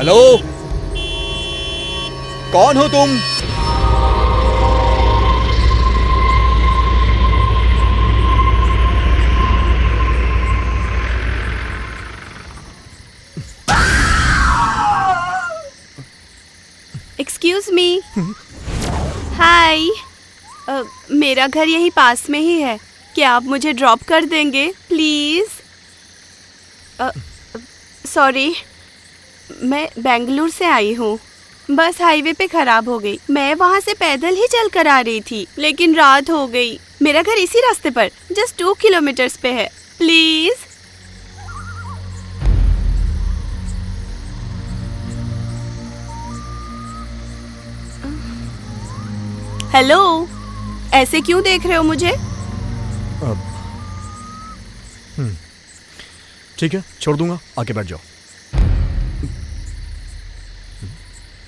Hello, कौन हो तुम? Excuse me. हाय, मेरा घर यही पास में ही है। क्या आप मुझे ड्रॉप कर देंगे प्लीज? सॉरी, मैं बेंगलुरु से आई हूँ। बस हाईवे पे खराब हो गई। मैं वहाँ से पैदल ही चल कर आ रही थी, लेकिन रात हो गई। मेरा घर इसी रास्ते पर जस्ट 2 किलोमीटर्स पे है। प्लीज। हेलो, ऐसे क्यों देख रहे हो मुझे? ठीक है, छोड़ दूंगा, आके बैठ जाओ।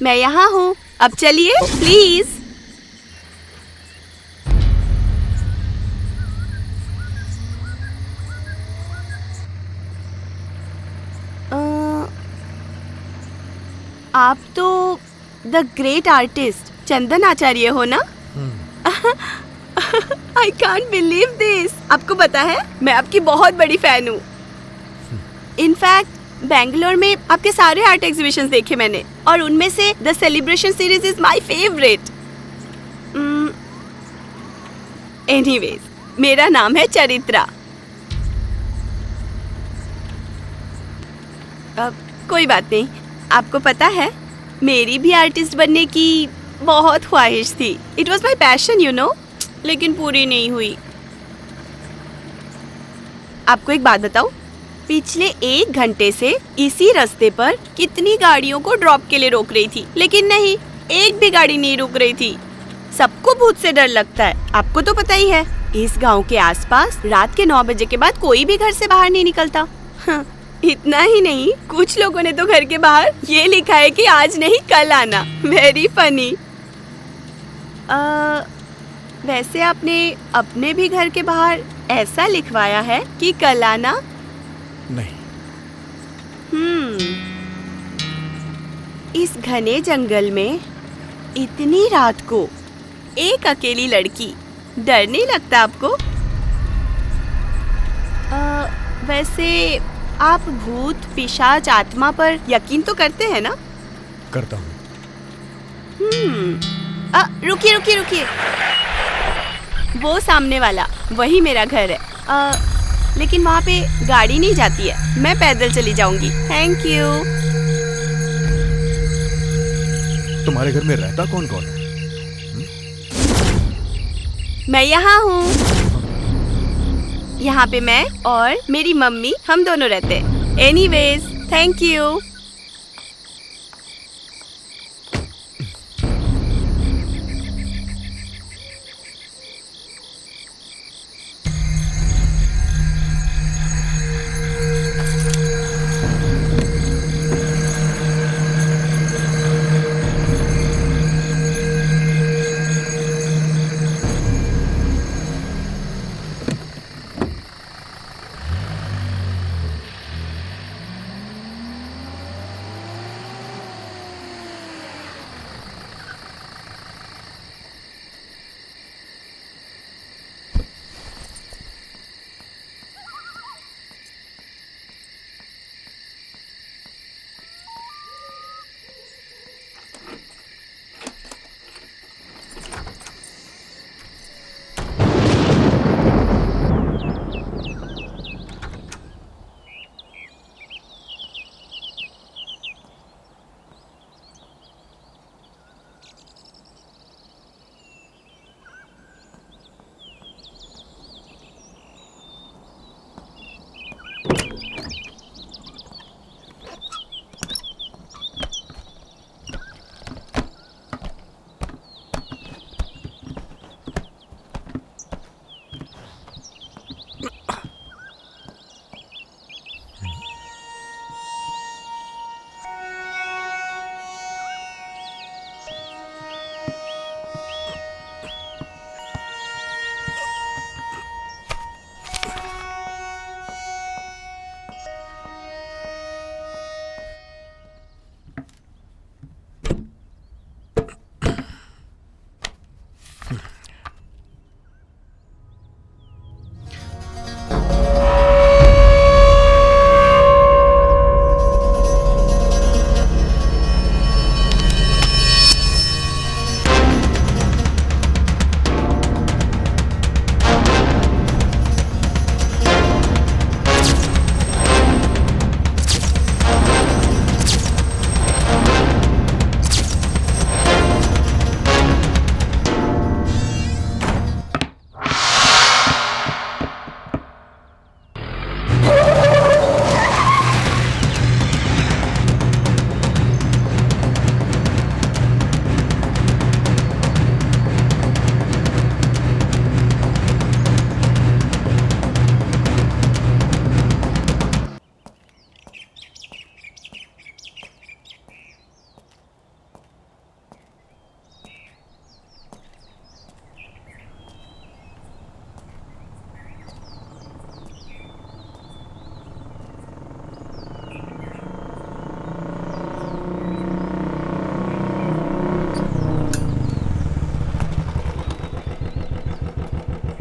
मैं यहाँ हूँ, अब चलिए प्लीज। आप तो द ग्रेट आर्टिस्ट चंदन आचार्य हो ना? I can't believe this. आपको पता है, मैं आपकी बहुत बड़ी फैन हूँ। इनफैक्ट बेंगलोर में आपके सारे आर्ट एग्जीबिशंस देखे मैंने, और उनमें से the celebration series is my favourite. Anyways, मेरा नाम है चरित्रा। कोई बात नहीं। आपको पता है, मेरी भी आर्टिस्ट बनने की बहुत ख्वाहिश थी। It was my passion you know, लेकिन पूरी नहीं हुई। आपको एक बात बताऊं, पिछले 1 घंटे से इसी रास्ते पर कितनी गाड़ियों को ड्रॉप के लिए रोक रही थी, लेकिन नहीं, एक भी गाड़ी नहीं रुक रही थी। सबको भूत से डर लगता है, आपको तो पता ही है। इस गांव के आसपास रात के 9 बजे के बाद कोई भी घर से बाहर नहीं निकलता। इतना ही नहीं, कुछ लोगों ने तो घर के बाहर ये लिखा है कि आज नहीं कल आना। Very funny. वैसे आपने अपने भी घर के बाहर ऐसा लिखवाया है कि कल आना? नहीं। इस घने जंगल में इतनी रात को एक अकेली लड़की, डर नहीं लगता आपको? वैसे आप भूत, पिशाच, आत्मा पर यकीन तो करते हैं ना? करता हूँ। रुकिए रुकिए रुकिए, वो सामने वाला वही मेरा घर है। लेकिन वहाँ पे गाड़ी नहीं जाती है, मैं पैदल चली जाऊंगी। Thank you. तुम्हारे घर में रहता कौन कौन है? मैं यहाँ हूँ। यहाँ पे मैं और मेरी मम्मी, हम दोनों रहते हैं। Anyways, thank you.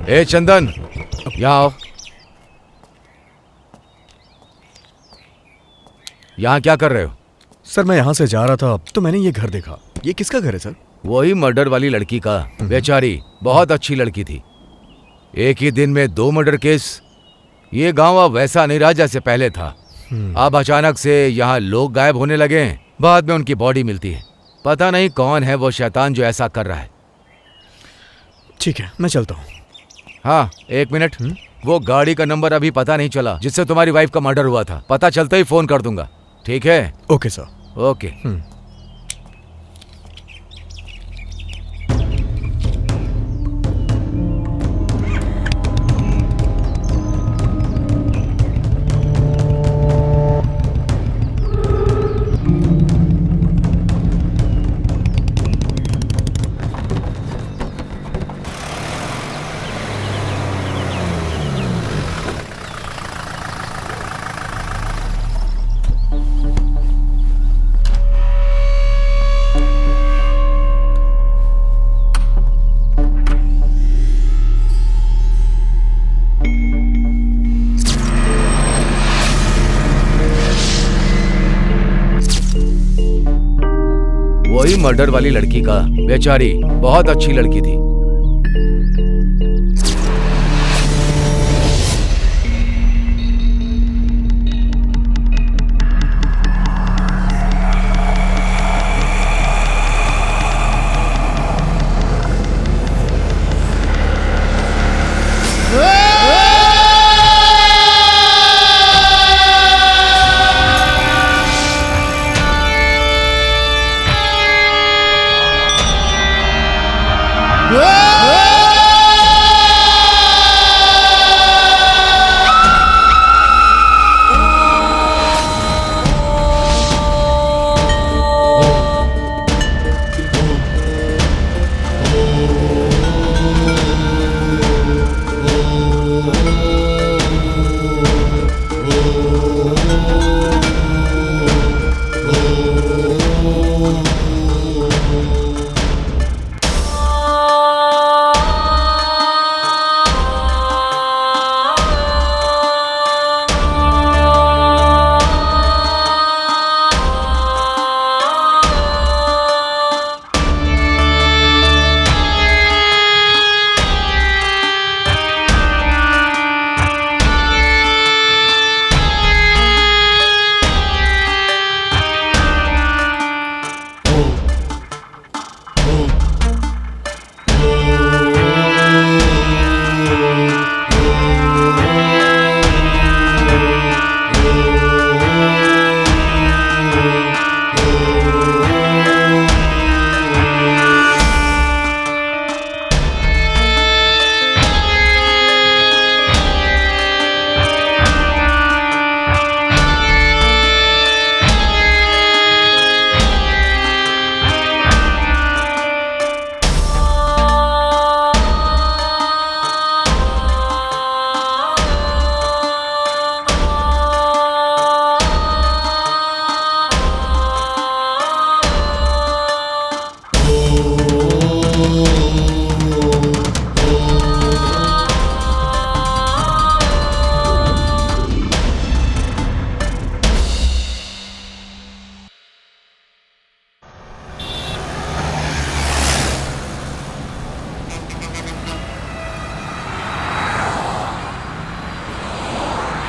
ए चंदन, यहाँ आओ। यहाँ क्या कर रहे हो? सर मैं यहाँ से जा रहा था तो मैंने ये घर देखा। ये किसका घर है सर? वही मर्डर वाली लड़की का। बेचारी बहुत अच्छी लड़की थी। एक ही दिन में 2 मर्डर केस। ये गांव अब वैसा नहीं रहा जैसे पहले था। अब अचानक से यहाँ लोग गायब होने लगे हैं। बाद में उनकी बॉडी मिलती है। पता नहीं कौन है वो शैतान जो ऐसा कर रहा है। ठीक है, मैं चलता हूँ। हाँ, 1 मिनट। वो गाड़ी का नंबर अभी पता नहीं चला जिससे तुम्हारी वाइफ का मर्डर हुआ था। पता चलते ही फोन कर दूंगा, ठीक है? Okay sir. ओके। वही मर्डर वाली लड़की का। बेचारी बहुत अच्छी लड़की थी।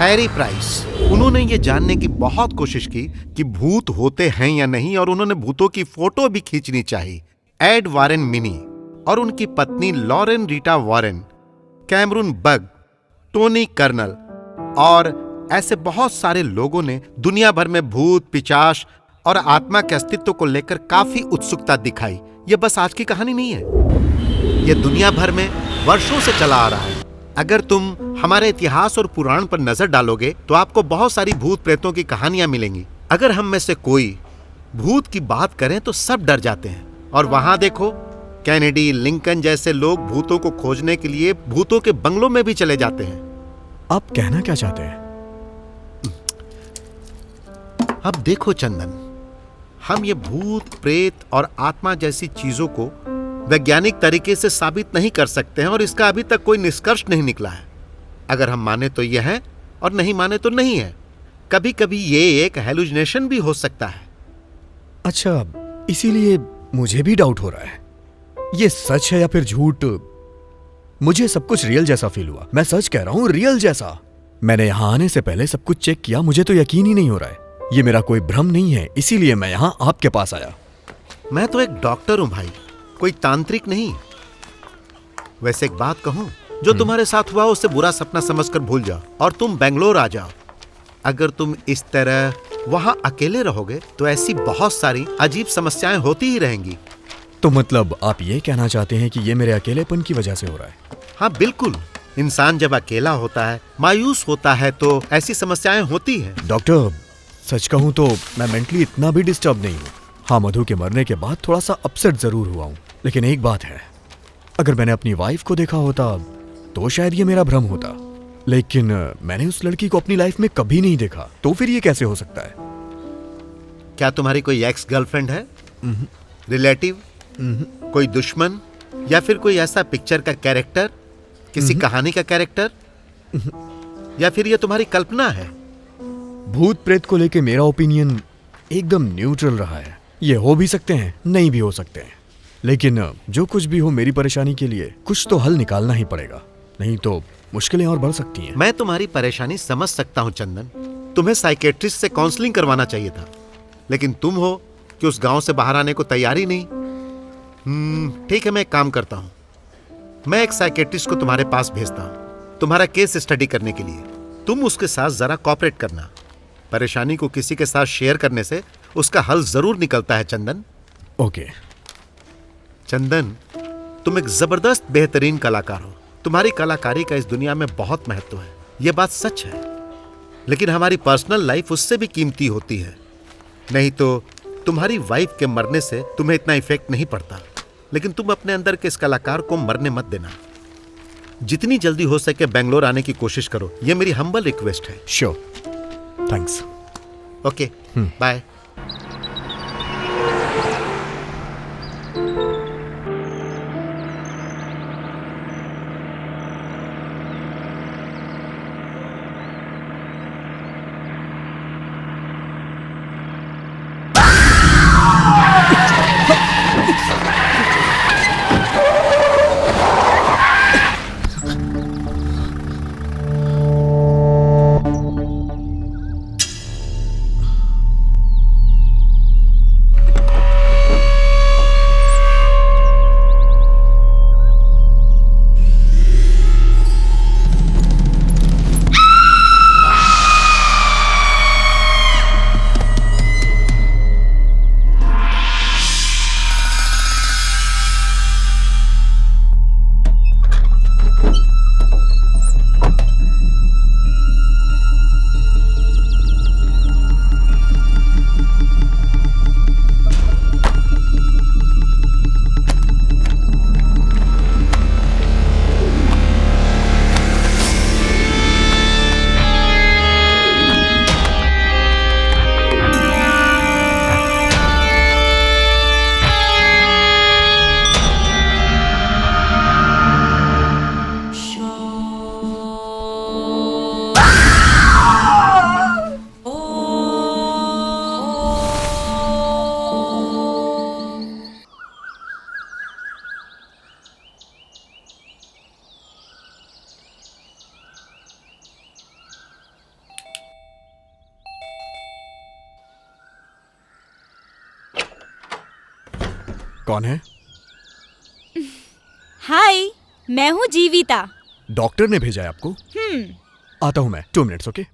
हैरी प्राइस, उन्होंने ये जानने की बहुत कोशिश की कि भूत होते हैं या नहीं, और उन्होंने भूतों की फोटो भी खींचनी चाहिए। एड वारेन मिनी और उनकी पत्नी Lauren Rita Warren, Cameron Bugg, Tony कर्नल और ऐसे बहुत सारे लोगों ने दुनिया भर में भूत, पिशाच और आत्मा के अस्तित्व को लेकर काफी उत्सुकता दिखाई। यह बस आज की कहानी नहीं है, यह दुनिया भर में वर्षों से चला आ रहा है। अगर तुम हमारे इतिहास और पुराण पर नजर डालोगे तो आपको बहुत सारी भूत प्रेतों की कहानियां मिलेंगी। अगर हम में से कोई भूत की बात करें तो सब डर जाते हैं। और वहां देखो, कैनेडी, लिंकन जैसे लोग भूतों को खोजने के लिए भूतों के बंगलों में भी चले जाते हैं। आप कहना क्या चाहते हैं? अब देखो चंदन, हम ये भूत, प्रेत और आत्मा जैसी चीजों को वैज्ञानिक तरीके से साबित नहीं कर सकते हैं और इसका अभी तक कोई निष्कर्ष नहीं निकला है। अगर हम माने तो यह है और नहीं माने तो नहीं है। कभी कभी ये एक हेलुसिनेशन भी हो सकता है। अच्छा, इसीलिए मुझे भी डाउट हो रहा है, ये सच है या फिर झूठ। मुझे सब कुछ रियल जैसा फील हुआ। मैं सच कह रहा हूं, रियल जैसा। मैंने यहां आने से पहले सब कुछ चेक किया, मुझे तो यकीन ही नहीं हो रहा है। ये मेरा कोई भ्रम नहीं है, इसीलिए मैं यहां आपके पास आया। मैं तो एक डॉक्टर हूं भाई, कोई तांत्रिक नहीं। वैसे एक बात कहूं, जो तुम्हारे साथ हुआ उसे बुरा सपना समझकर भूल जाओ और तुम बेंगलोर आ जाओ। अगर तुम इस तरह वहां अकेले रहोगे तो ऐसी बहुत सारी अजीब समस्याएं होती ही रहेंगी। तो मतलब आप ये कहना चाहते हैं कि ये मेरे अकेलेपन की वजह से हो रहा है? हाँ बिल्कुल। इंसान जब अकेला होता है, मायूस होता है, तो ऐसी समस्याएं होती हैं। डॉक्टर, सच कहूं तो मैं मेंटली इतना भी डिस्टर्ब नहीं हूं। हाँ, मधु के मरने के बाद थोड़ा सा अपसेट जरूर हुआ हूं, लेकिन एक बात है, अगर मैंने अपनी वाइफ को देखा होता तो शायद ये मेरा भ्रम होता, लेकिन मैंने उस लड़की को अपनी लाइफ में कभी नहीं देखा, तो फिर ये कैसे हो सकता है? क्या तुम्हारी कोई एक्स गर्लफ्रेंड है, रिलेटिव, कोई दुश्मन, या फिर कोई ऐसा पिक्चर का कैरेक्टर, किसी कहानी का कैरेक्टर, या फिर ये तुम्हारी कल्पना है? भूत प्रेत को लेके मेरा ओपिनियन एकदम न्यूट्रल रहा है। ये हो भी सकते हैं, नहीं भी हो सकते हैं, लेकिन जो कुछ भी हो, मेरी परेशानी के लिए कुछ तो हल निकालना ही पड़ेगा, नहीं तो मुश्किलें और बढ़ सकती हैं। मैं तुम्हारी परेशानी समझ सकता हूं चंदन। तुम्हें साइकेट्रिस्ट से काउंसलिंग करवाना चाहिए था, लेकिन तुम हो कि उस गांव से बाहर आने को तैयार ही नहीं। ठीक है, मैं एक काम करता हूं, मैं एक साइकेट्रिस्ट को तुम्हारे पास भेजता हूं तुम्हारा केस स्टडी करने के लिए। तुम उसके साथ जरा कोऑपरेट करना। परेशानी को किसी के साथ शेयर करने से उसका हल जरूर निकलता है चंदन। ओके। चंदन, तुम एक जबरदस्त बेहतरीन कलाकार हो। तुम्हारी कलाकारी का इस दुनिया में बहुत महत्व है, यह बात सच है, लेकिन हमारी पर्सनल लाइफ उससे भी कीमती होती है। नहीं तो तुम्हारी वाइफ के मरने से तुम्हें इतना इफेक्ट नहीं पड़ता, लेकिन तुम अपने अंदर के इस कलाकार को मरने मत देना। जितनी जल्दी हो सके बेंगलोर आने की कोशिश करो, यह मेरी हम्बल रिक्वेस्ट है। Sure, thanks. Okay, bye. कौन है? हाय, मैं हूँ जीविता। डॉक्टर ने भेजा है आपको? आता हूं मैं, 2 मिनट्स। ओके।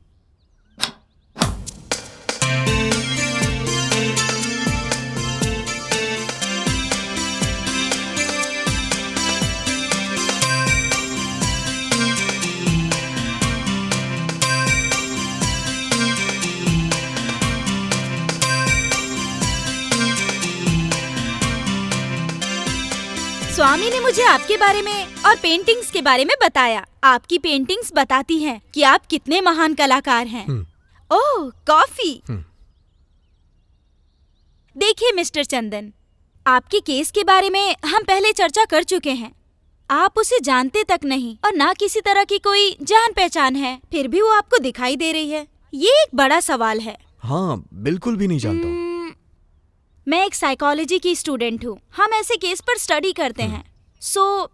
स्वामी ने मुझे आपके बारे में और पेंटिंग्स के बारे में बताया। आपकी पेंटिंग्स बताती हैं कि आप कितने महान कलाकार हैं। ओह, कॉफी। देखिए मिस्टर चंदन, आपके केस के बारे में हम पहले चर्चा कर चुके हैं। आप उसे जानते तक नहीं और ना किसी तरह की कोई जान पहचान है, फिर भी वो आपको दिखाई दे रही है। ये एक बड़ा सवाल है। हाँ, बिल्कुल भी नहीं जानता हूँ। मैं एक साइकोलॉजी की स्टूडेंट हूँ। हम ऐसे केस पर स्टडी करते हैं।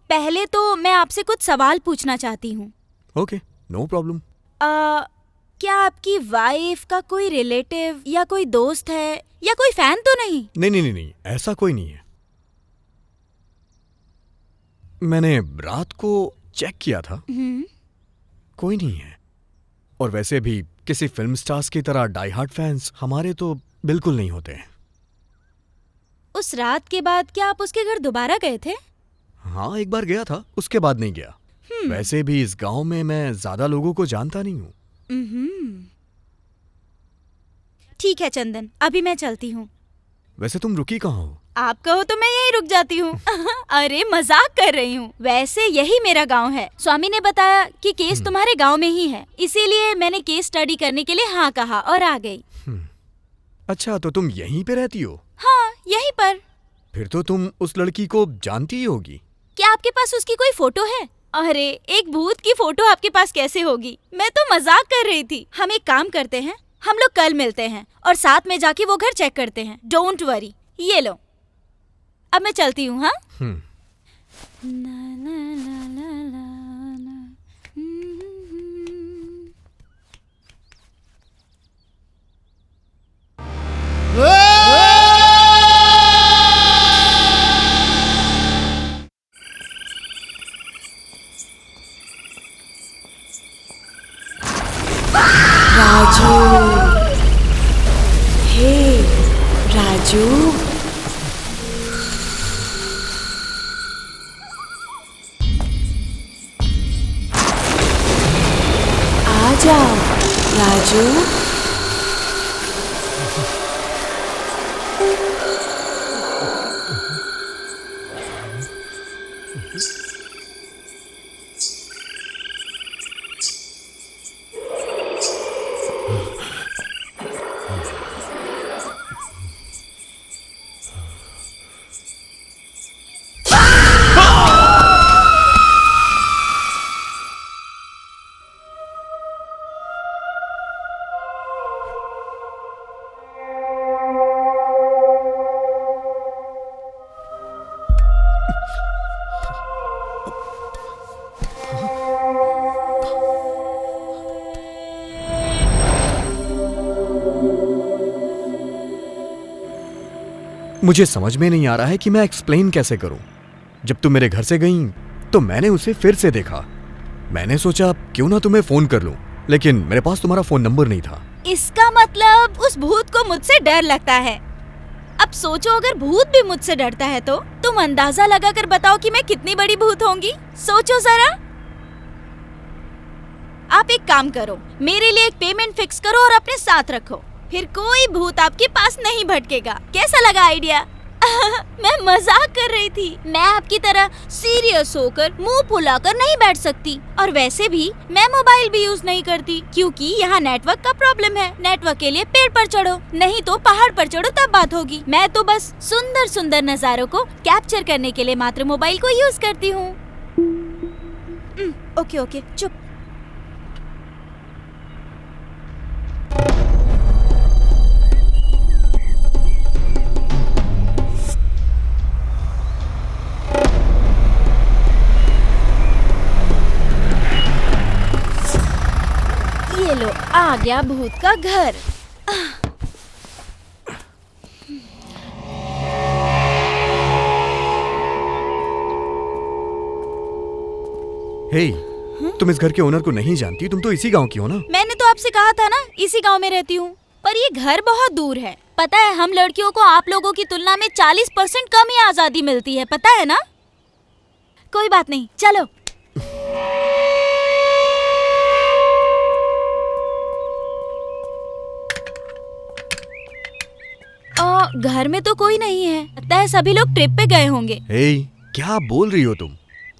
पहले तो मैं आपसे कुछ सवाल पूछना चाहती हूँ। Okay, no problem. क्या आपकी वाइफ का कोई रिलेटिव या कोई दोस्त है या कोई फैन तो नहीं? नहीं, ऐसा कोई नहीं है। मैंने रात को चेक किया था, कोई नहीं है। और वैसे भी किसी फिल्म स्टार्स की तरह डाई हार्ड फैंस हमारे तो बिल्कुल नहीं होते हैं। उस रात के बाद क्या आप उसके घर दोबारा गए थे? हाँ, एक बार गया था, उसके बाद नहीं गया। वैसे भी इस गांव में मैं ज्यादा लोगों को जानता नहीं हूँ। ठीक है चंदन, अभी मैं चलती हूँ। वैसे तुम रुकी कहाँ हो? आप कहो तो मैं यही रुक जाती हूँ। अरे मजाक कर रही हूँ। वैसे यही मेरा गांव है। स्वामी ने बताया कि केस तुम्हारे गांव में ही है, इसीलिए मैंने केस स्टडी करने के लिए हाँ कहा और आ गई। अच्छा, तो तुम यहीं पे रहती हो? हाँ, यहीं पर। फिर तो तुम उस लड़की को जानती ही होगी। क्या आपके पास उसकी कोई फोटो है? अरे, एक भूत की फोटो आपके पास कैसे होगी? मैं तो मजाक कर रही थी। हम एक काम करते हैं, हम लोग कल मिलते हैं और साथ में जाके वो घर चेक करते हैं। Don't worry. ये लो, अब मैं चलती हूँ। हाँ। राजू, हे राजू, आ जाओ राजू। मुझे समझ में नहीं आ रहा है कि मैं एक्सप्लेन कैसे करूं। जब तुम मेरे घर से गई तो मैंने उसे फिर से देखा। मैंने सोचा क्यों ना तुम्हें फोन कर लूं, लेकिन मेरे पास तुम्हारा फोन नंबर नहीं था। इसका मतलब उस भूत को मुझसे डर लगता है। अब सोचो, अगर भूत भी मुझसे डरता है तो तुम अंदाजा लगाकर बताओ कि मैं कितनी बड़ी भूत होंगी। सोचो जरा। आप एक काम करो, मेरे लिए एक पेमेंट फिक्स करो और अपने साथ रखो, फिर कोई भूत आपके पास नहीं भटकेगा। कैसा लगा आइडिया? मैं मजाक कर रही थी। मैं आपकी तरह सीरियस होकर मुंह फुलाकर नहीं बैठ सकती, और वैसे भी मैं मोबाइल भी यूज नहीं करती क्योंकि यहाँ नेटवर्क का प्रॉब्लम है। नेटवर्क के लिए पेड़ पर चढ़ो, नहीं तो पहाड़ पर चढ़ो, तब बात होगी। मैं तो बस सुंदर सुंदर नजारों को कैप्चर करने के लिए मात्र मोबाइल को यूज करती हूँ। ओके, चुप। ये लो, आ गया भूत का घर। हे, तुम इस घर के ओनर को नहीं जानती? तुम तो इसी गांव की हो ना? मैंने तो आपसे कहा था ना, इसी गांव में रहती हूँ, पर ये घर बहुत दूर है। पता है, हम लड़कियों को आप लोगों की तुलना में 40% कम ही आजादी मिलती है, पता है ना? कोई बात नहीं, चलो। घर में तो कोई नहीं है, लगता है सभी लोग ट्रिप पे गए होंगे। हे, क्या बोल रही हो तुम?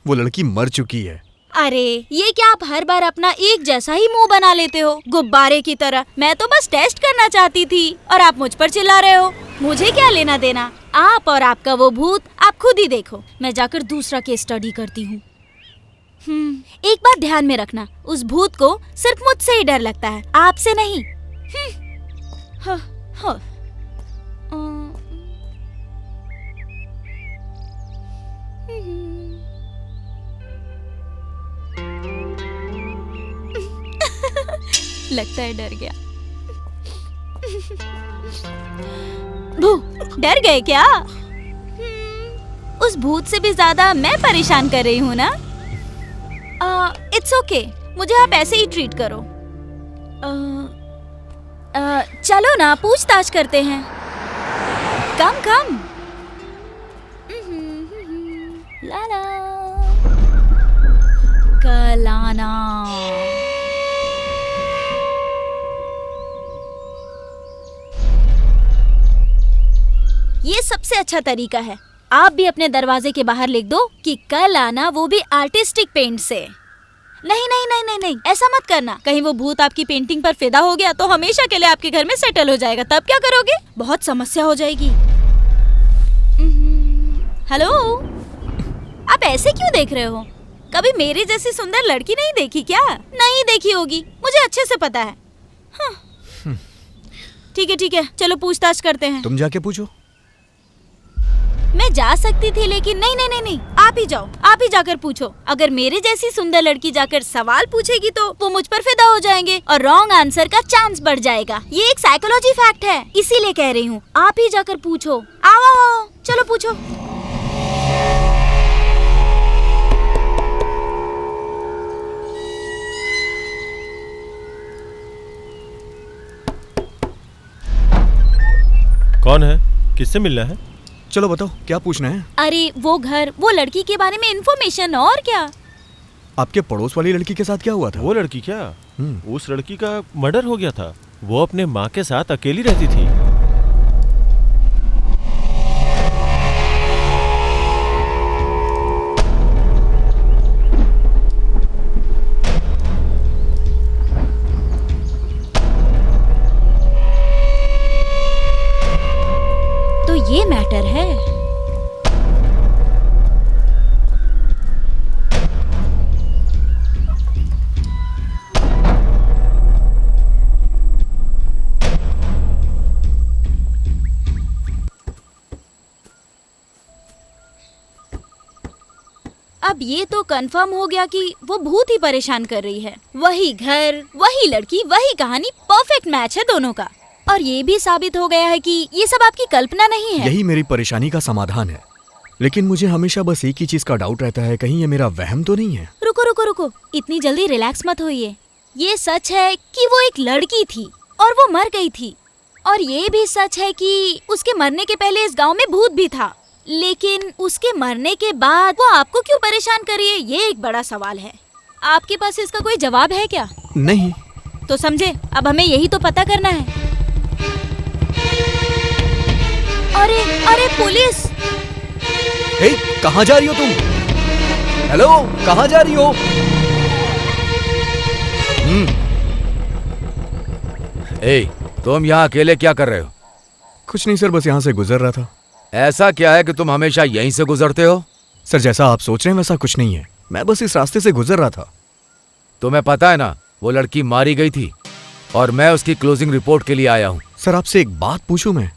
वो लड़की मर चुकी है। अरे, ये क्या आप हर बार अपना एक जैसा ही मुंह बना लेते हो, गुब्बारे की तरह? मैं तो बस टेस्ट करना चाहती थी और आप मुझ पर चिल्ला रहे हो। मुझे क्या लेना देना? आप और आपका वो भूत आप खुद ही देखो। मैं जाकर दूसरा केस स्टडी करती हूँ। एक बात ध्यान में रखना, उस भूत को सिर्फ मुझसे ही डर लगता है, आपसे नहीं। हाँ, हाँ। लगता है डर गया। भू, डर गए क्या? उस भूत से भी ज्यादा मैं परेशान कर रही हूँ ना? इट्स ओके, मुझे आप ऐसे ही ट्रीट करो। चलो ना, पूछताछ करते हैं। कम कम। लाला कलाना। ये सबसे अच्छा तरीका है। आप भी अपने दरवाजे के बाहर लिख दो कि कल आना, वो भी आर्टिस्टिक पेंट से। नहीं नहीं नहीं नहीं नहीं, ऐसा मत करना। कहीं वो भूत आपकी पेंटिंग पर फिदा हो गया तो हमेशा के लिए आपके घर में सेटल हो जाएगा, तब क्या करोगे? बहुत समस्या हो जाएगी। हेलो, आप ऐसे क्यों देख रहे हो? कभी मेरी जैसी सुंदर लड़की नहीं देखी क्या? नहीं देखी होगी, मुझे अच्छे से पता है। ठीक है, चलो पूछताछ करते हैं। तुम जाके पूछो। मैं जा सकती थी लेकिन नहीं, आप ही जाओ, आप ही जाकर पूछो। अगर मेरे जैसी सुंदर लड़की जाकर सवाल पूछेगी तो वो मुझ पर फिदा हो जाएंगे और रॉन्ग आंसर का चांस बढ़ जाएगा। ये एक साइकोलॉजी फैक्ट है, इसीलिए कह रही हूँ। आप ही जाकर पूछो। आओ, चलो पूछो। कौन है? किससे मिलना है? चलो बताओ, क्या पूछना है? अरे वो घर, वो लड़की के बारे में इन्फॉर्मेशन। और क्या? आपके पड़ोस वाली लड़की के साथ क्या हुआ था? वो लड़की क्या? उस लड़की का मर्डर हो गया था। वो अपने माँ के साथ अकेली रहती थी। तो ये मैटर है। अब ये तो कंफर्म हो गया कि वो भूत ही परेशान कर रही है। वही घर, वही लड़की, वही कहानी, परफेक्ट मैच है दोनों का। और ये भी साबित हो गया है कि ये सब आपकी कल्पना नहीं है। यही मेरी परेशानी का समाधान है। लेकिन मुझे हमेशा बस एक ही चीज का डाउट रहता है, कहीं ये मेरा वहम तो नहीं है। रुको, इतनी जल्दी रिलैक्स मत होइए। ये सच है कि वो एक लड़की थी और वो मर गई थी। और ये भी सच है कि उसके मरने के पहले इस गांव में भूत भी था। लेकिन उसके मरने के बाद वो आपको क्यों परेशान कर रही है, ये एक बड़ा सवाल है। आपके पास इसका कोई जवाब है क्या? नहीं। तो समझे, अब हमें यही तो पता करना है। अरे पुलिस! कहाँ जा रही हो तुम? हेलो, कहाँ जा रही हो? तुम यहाँ अकेले क्या कर रहे हो? कुछ नहीं सर, बस यहाँ से गुजर रहा था। ऐसा क्या है कि तुम हमेशा यहीं से गुजरते हो? सर, जैसा आप सोच रहे हैं वैसा कुछ नहीं है। मैं बस इस रास्ते से गुजर रहा था। तुम्हें पता है ना, वो लड़की मारी गई थी और मैं उसकी क्लोजिंग रिपोर्ट के लिए आया हूँ। सर, आपसे एक बात पूछूं मैं,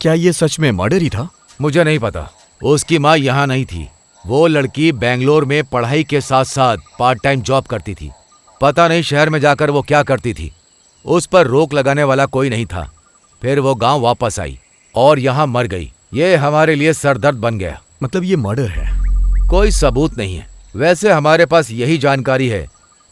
क्या ये सच में मर्डर ही था? मुझे नहीं पता। उसकी माँ यहाँ नहीं थी। वो लड़की बेंगलोर में पढ़ाई के साथ साथ पार्ट टाइम जॉब करती थी। पता नहीं शहर में जाकर वो क्या करती थी। उस पर रोक लगाने वाला कोई नहीं था। फिर वो गांव वापस आई और यहाँ मर गई। ये हमारे लिए सरदर्द बन गया। मतलब ये मर्डर है? कोई सबूत नहीं है। वैसे हमारे पास यही जानकारी है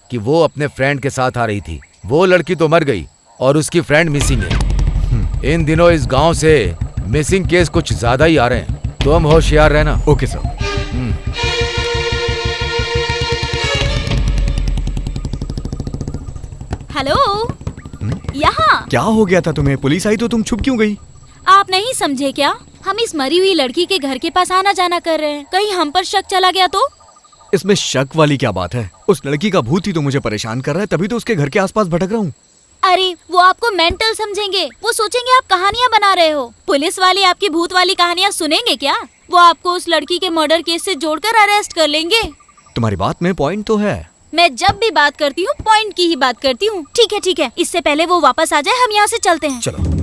कि वो अपने फ्रेंड के साथ आ रही थी। वो लड़की तो मर गई और उसकी फ्रेंड मिसिंग है। इन दिनों इस गांव से मिसिंग केस कुछ ज्यादा ही आ रहे हैं। तुम होशियार रहना। Okay sir. हेलो, यहाँ क्या हो गया था तुम्हें? पुलिस आई तो तुम छुप क्यों गई? आप नहीं समझे क्या? हम इस मरी हुई लड़की के घर के पास आना जाना कर रहे हैं। कहीं हम पर शक चला गया तो? इसमें शक वाली क्या बात है? उस लड़की का भूत ही तो मुझे परेशान कर रहा है, तभी तो उसके घर के आसपास भटक रहा हूँ। अरे वो आपको मेंटल समझेंगे, वो सोचेंगे आप कहानियाँ बना रहे हो। पुलिस वाले आपकी भूत वाली कहानियाँ सुनेंगे क्या? वो आपको उस लड़की के मर्डर केस से जोड़कर अरेस्ट कर लेंगे। तुम्हारी बात में पॉइंट तो है। मैं जब भी बात करती हूँ पॉइंट की ही बात करती हूँ। ठीक है, इससे पहले वो वापस आ जाए हम यहाँ से चलते हैं। चलो।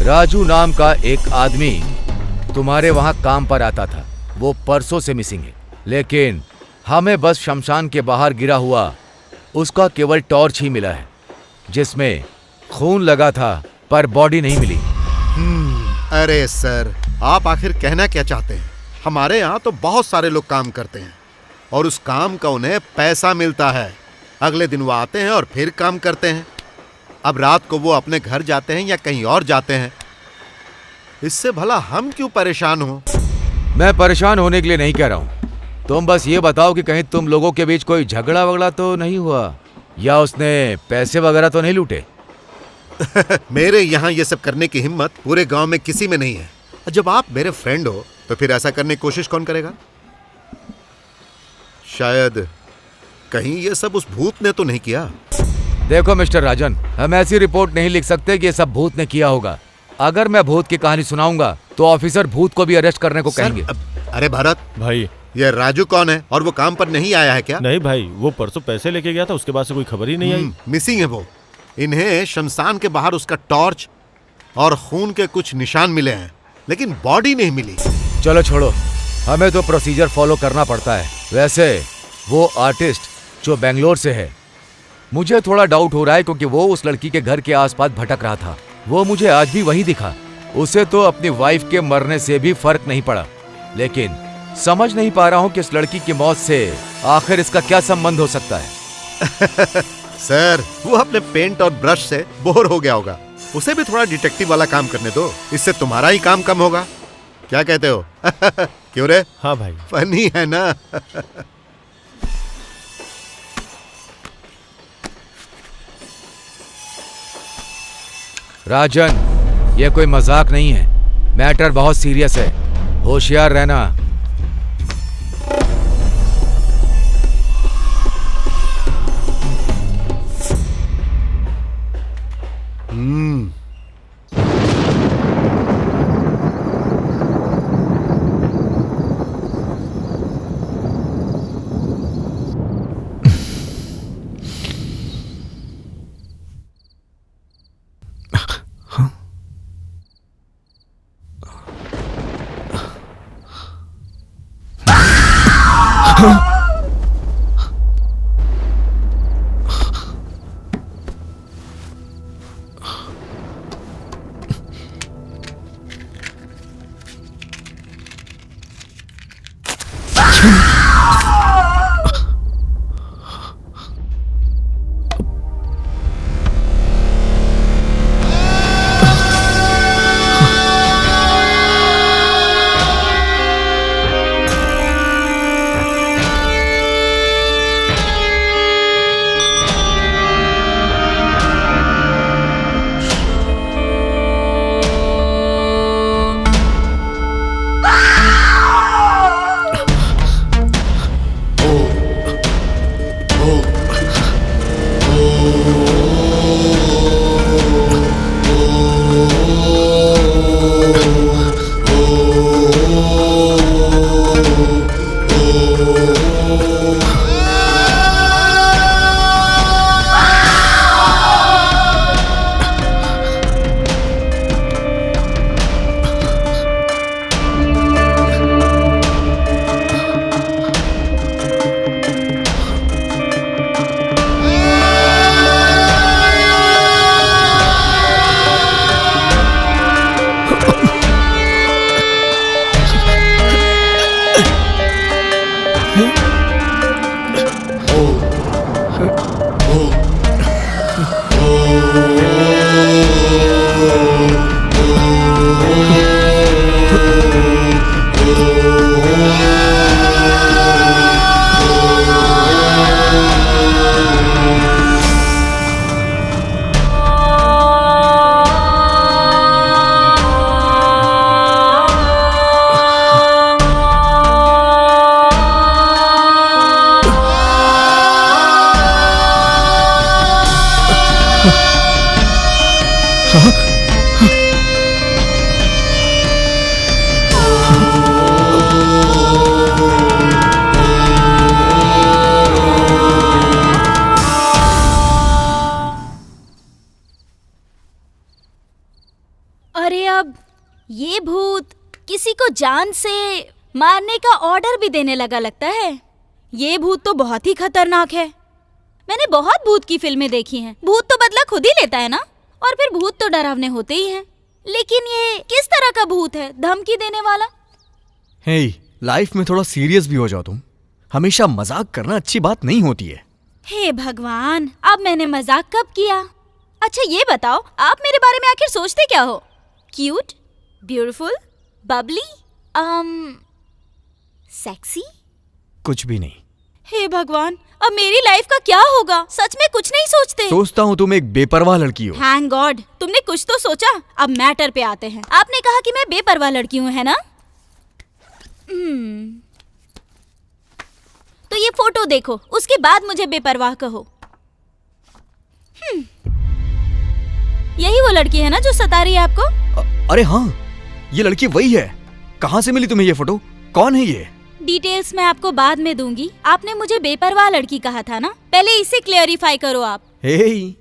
राजू नाम का एक आदमी तुम्हारे वहां काम पर आता था। वो परसों से मिसिंग है, लेकिन हमें बस शमशान के बाहर गिरा हुआ उसका केवल टॉर्च ही मिला है, जिसमें खून लगा था पर बॉडी नहीं मिली। अरे सर, आप आखिर कहना क्या चाहते हैं? हमारे यहाँ तो बहुत सारे लोग काम करते हैं और उस काम का उन्हें पैसा मिलता है। अगले दिन वो आते हैं और फिर काम करते हैं। अब रात को वो अपने घर जाते हैं या कहीं और जाते हैं। इससे भला हम क्यों परेशान हो? मैं परेशान होने के लिए नहीं कह रहा हूं। तुम बस ये बताओ कि कहीं तुम लोगों के बीच कोई झगड़ा वगड़ा तो नहीं हुआ, या उसने पैसे वगैरह तो नहीं लूटे? मेरे यहाँ ये सब करने की हिम्मत पूरे गांव में किसी में नहीं है। जब आप मेरे फ्रेंड हो तो फिर ऐसा करने की कोशिश कौन करेगा? शायद कहीं ये सब उस भूत ने तो नहीं किया। देखो मिस्टर राजन, हम ऐसी रिपोर्ट नहीं लिख सकते कि ये सब भूत ने किया होगा। अगर मैं भूत की कहानी सुनाऊंगा तो ऑफिसर भूत को भी अरेस्ट करने को कहेंगे। अरे भरत भाई, ये राजू कौन है और वो काम पर नहीं आया है क्या? नहीं भाई, वो परसों पैसे लेके गया था, उसके बाद से कोई खबर ही नहीं आई। मिसिंग है वो। इन्हें शमशान के बाहर उसका टॉर्च और खून के कुछ निशान मिले हैं, लेकिन बॉडी नहीं मिली। चलो छोड़ो, हमें तो प्रोसीजर फॉलो करना पड़ता है। वैसे वो आर्टिस्ट जो बेंगलोर से है, मुझे थोड़ा डाउट हो रहा है क्योंकि वो उस लड़की के घर के आसपास भटक रहा था। वो मुझे आज भी वहीं दिखा। उसे तो अपनी वाइफ के मरने से भी फर्क नहीं पड़ा, लेकिन समझ नहीं पा रहा हूँ कि इस लड़की की मौत से आखिर इसका क्या संबंध हो सकता है। सर, वो अपने पेंट और ब्रश से बोर हो गया होगा। उसे भी थोड़ा डिटेक्टिव वाला काम करने दो, इससे तुम्हारा ही काम कम होगा। क्या कहते हो? क्यों रे? हाँ भाई, फनी है ना? राजन, ये कोई मजाक नहीं है। मैटर बहुत सीरियस है, होशियार रहना। अरे अब ये भूत किसी को जान से मारने का ऑर्डर भी देने लगा लगता है। ये भूत तो बहुत ही खतरनाक है। मैंने बहुत भूत की फिल्में देखी हैं। भूत तो बदला खुद ही लेता है ना, और फिर भूत तो डरावने होते ही हैं। लेकिन ये किस तरह का भूत है, धमकी देने वाला? हे, लाइफ में थोड़ा सीरियस भी हो जाओ तुम। हमेशा मजाक करना अच्छी बात नहीं होती है। हे भगवान, अब मैंने मजाक कब किया? अच्छा ये बताओ, आप मेरे बारे में आखिर सोचते क्या हो? Cute, beautiful, Babli, sexy? कुछ भी नहीं। हे भगवान, अब मेरी लाइफ का क्या होगा? सच में कुछ नहीं सोचते? सोचता हूँ तुम एक बेपरवाह लड़की हो। थैंक गॉड, तुमने कुछ तो सोचा। अब मैटर पे आते हैं। आपने कहा कि मैं बेपरवाह लड़की हूँ, है ना? तो ये फोटो देखो, उसके बाद मुझे बेपरवाह कहो। यही वो लड़की है ना जो सता रही है आपको? अरे हाँ, ये लड़की वही है। कहाँ से मिली तुम्हें ये फोटो? कौन है ये? डिटेल्स मैं आपको बाद में दूंगी। आपने मुझे बेपरवाह लड़की कहा था ना, पहले इसे क्लेरिफाई करो आप। हे,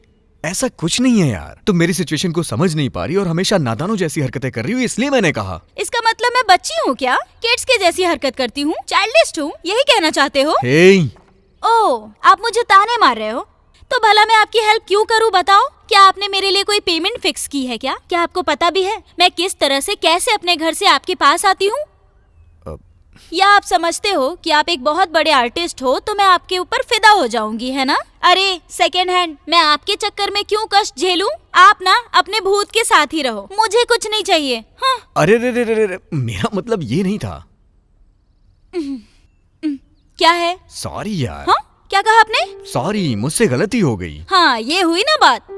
ऐसा कुछ नहीं है यार। तुम मेरी सिचुएशन को समझ नहीं पा रही और हमेशा नादानों जैसी हरकतें कर रही हो, इसलिए मैंने कहा। इसका मतलब मैं बच्ची हूँ क्या? किड्स के जैसी हरकत करती हूँ, चाइल्डिश हूँ, यही कहना चाहते हो? हे, ओह, आप मुझे ताने मार रहे हो? तो भला मैं आपकी हेल्प क्यों करूं बताओ? क्या आपने मेरे लिए कोई पेमेंट फिक्स की है क्या? क्या आपको पता भी है मैं किस तरह से कैसे अपने घर से आपके पास आती हूँ? या आप समझते हो कि आप एक बहुत बड़े आर्टिस्ट हो तो मैं आपके ऊपर फिदा हो जाऊंगी, है ना? अरे सेकेंड हैंड, मैं आपके चक्कर में क्यों कष्ट झेलूं? आप ना अपने भूत के साथ ही रहो, मुझे कुछ नहीं चाहिए। हाँ। अरे रे रे रे रे, मेरा मतलब ये नहीं था। क्या है? सॉरी यार। हाँ? क्या कहा आपने? सॉरी, मुझसे गलती हो गई। हाँ, ये हुई ना बात।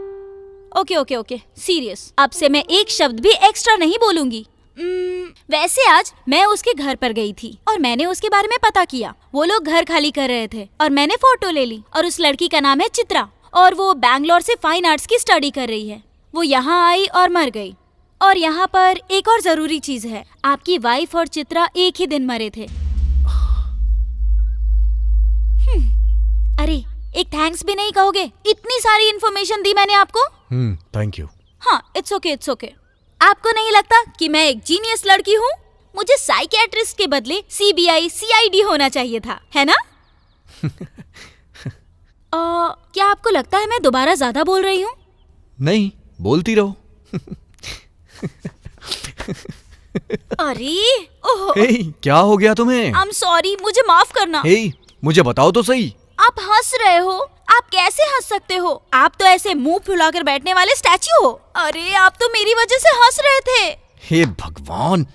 Okay okay okay, serious. अब से मैं एक शब्द भी एक्स्ट्रा नहीं बोलूंगी। वैसे आज मैं उसके घर पर गई थी और मैंने उसके बारे में पता किया। वो लोग घर खाली कर रहे थे और मैंने फोटो ले ली। और उस लड़की का नाम है चित्रा और वो बैंगलोर से फाइन आर्ट्स की स्टडी कर रही है। वो यहाँ आई और मर गई। और यहाँ पर एक और जरूरी चीज है, आपकी वाइफ और चित्रा एक ही दिन मरे थे। अरे एक थैंक्स भी नहीं कहोगे? इतनी सारी इन्फॉर्मेशन दी मैंने आपको। Thank you. हाँ, इट्स ओके इट्स ओके। आपको नहीं लगता कि मैं एक जीनियस लड़की हूँ? मुझे साइकियाट्रिस्ट के बदले सीबीआई सीआईडी होना चाहिए था, है ना? क्या आपको लगता है मैं दोबारा ज्यादा बोल रही हूँ? नहीं, बोलती रहो। अरे ओह, हे, क्या हो गया तुम्हें? आई एम सॉरी, मुझे माफ करना। हे, मुझे बताओ तो सही। आप हंस रहे हो? आप कैसे हंस सकते हो? आप तो ऐसे मुंह फुलाकर बैठने वाले स्टैच्यू हो। अरे आप तो मेरी वजह से हंस रहे थे। हे भगवान।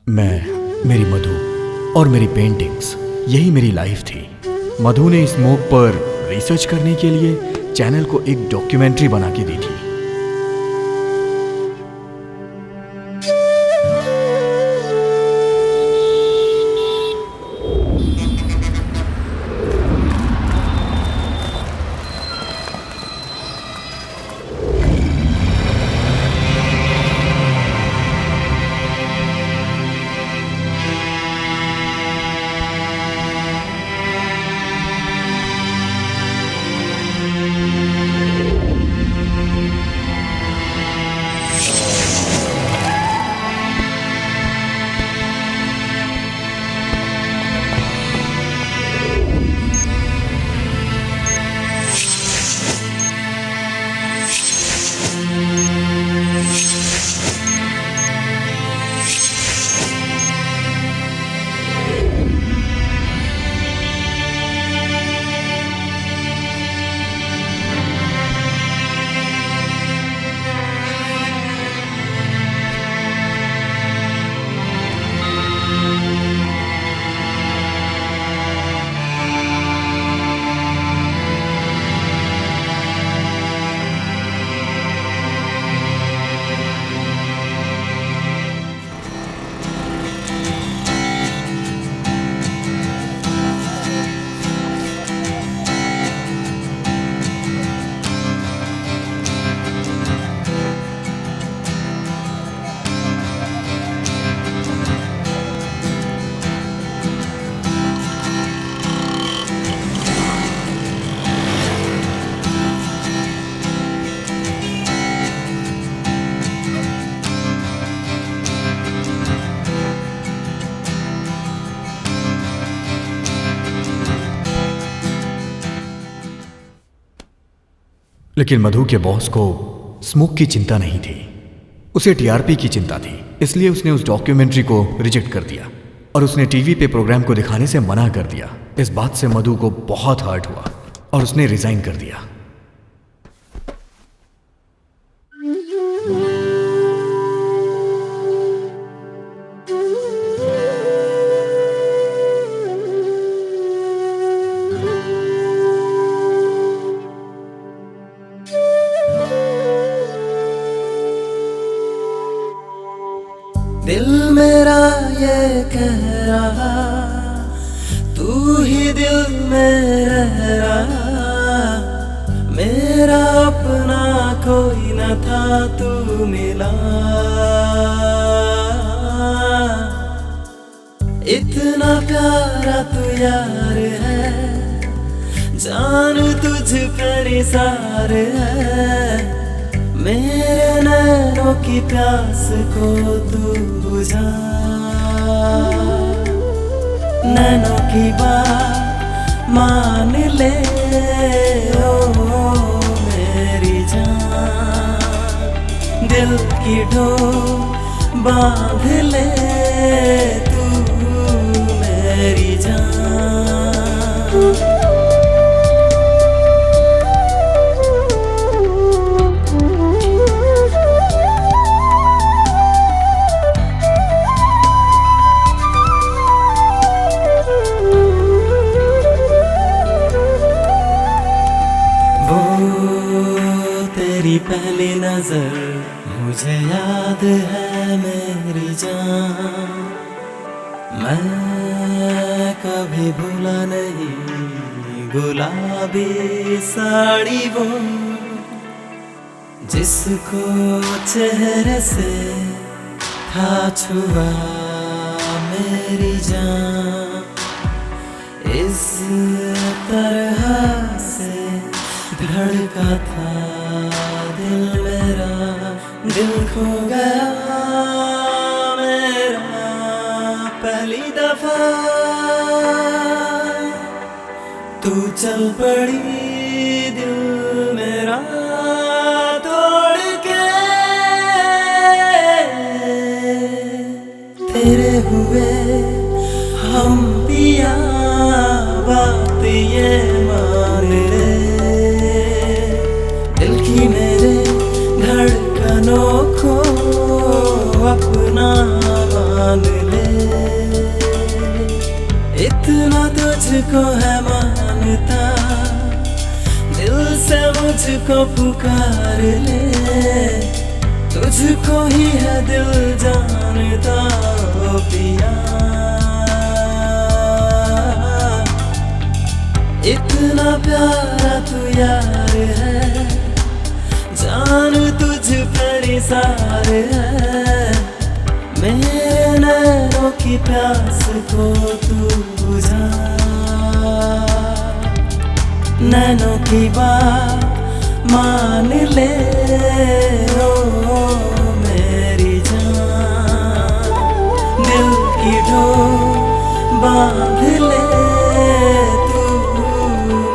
मैं, मेरी मधु और मेरी पेंटिंग्स, यही मेरी लाइफ थी। मधु ने स्मोक पर रिसर्च करने के लिए चैनल को एक डॉक्यूमेंट्री बना के दी थी। लेकिन मधु के बॉस को स्मोक की चिंता नहीं थी, उसे टीआरपी की चिंता थी। इसलिए उसने उस डॉक्यूमेंट्री को रिजेक्ट कर दिया और उसने टीवी पे प्रोग्राम को दिखाने से मना कर दिया। इस बात से मधु को बहुत हर्ट हुआ और उसने रिजाइन कर दिया। दिल मेरा ये कह रहा, तू ही दिल में रह रहा। मेरा अपना कोई न था, तू मिला। इतना प्यारा तू यार है, जान तुझ पे निसार है। मेरे नैनों की प्यास को तू बुझा। नैनों की बात मान ले ओ मेरी जान। दिल की डोर बांध ले तू मेरी जान। पहली नजर मुझे याद है मेरी जान। मैं कभी भूला नहीं गुलाबी साड़ी वो, जिसको चेहरे से था छुआ मेरी जान। इस तरह से धड़का था दिल मेरा, दिल खो गया मेरा पहली दफा। तू चल पड़ी दिल मेरा तोड़ के। तेरे हुए हम पिया, बात ये मान ले। दिल की मेरे धड़कनों को अपना मान ले। इतना तुझको है मानता, दिल से मुझको पुकार ले। तुझको ही है दिल जानता ओ पिया। इतना प्यारा तू यार है, जान तुझ पे निसार है। मेरे नैनों की प्यास को तू बुझा। नैनों की बात मान ले ओ मेरी जान। दिल की डोर बांध ले तू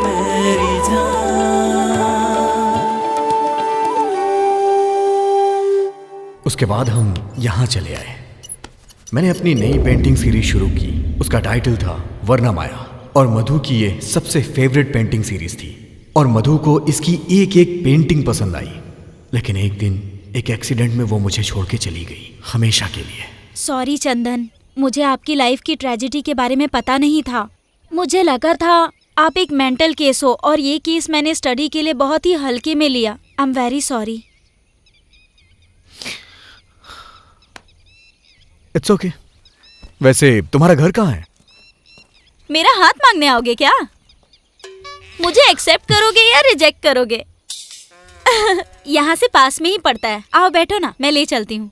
मेरी जान। उसके बाद हम यहाँ चले आए। मैंने अपनी नई पेंटिंग सीरीज शुरू की। उसका टाइटल था वर्णमाया और मधु की ये सबसे फेवरेट पेंटिंग सीरीज थी और मधु को इसकी एक एक पेंटिंग पसंद आई। लेकिन एक दिन एक एक्सीडेंट में वो मुझे छोड़ के चली गई, हमेशा के लिए। सॉरी चंदन, मुझे आपकी लाइफ की ट्रेजेडी के बारे में पता नहीं था। मुझे लगा था आप एक मेंटल केस हो और ये केस मैंने स्टडी के लिए बहुत ही हल्के में लिया। I am very sorry. It's okay. वैसे तुम्हारा घर कहाँ है? मेरा हाथ मांगने आओगे क्या? मुझे एक्सेप्ट करोगे या रिजेक्ट करोगे? यहाँ से पास में ही पड़ता है। आओ बैठो ना, मैं ले चलती हूँ।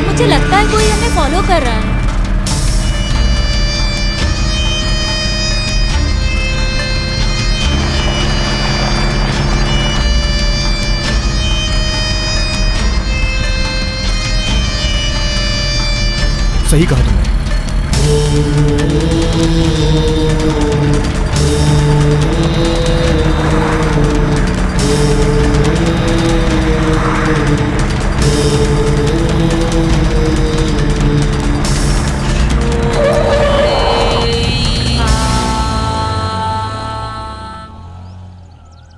मुझे लगता है कोई हमें फॉलो कर रहा है। सही कहा तुमने।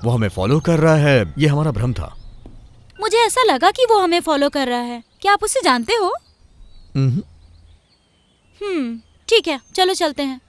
वो हमें फॉलो कर रहा है, ये हमारा भ्रम था। मुझे ऐसा लगा कि वो हमें फॉलो कर रहा है। क्या आप उसे जानते हो? ठीक है, चलो चलते हैं।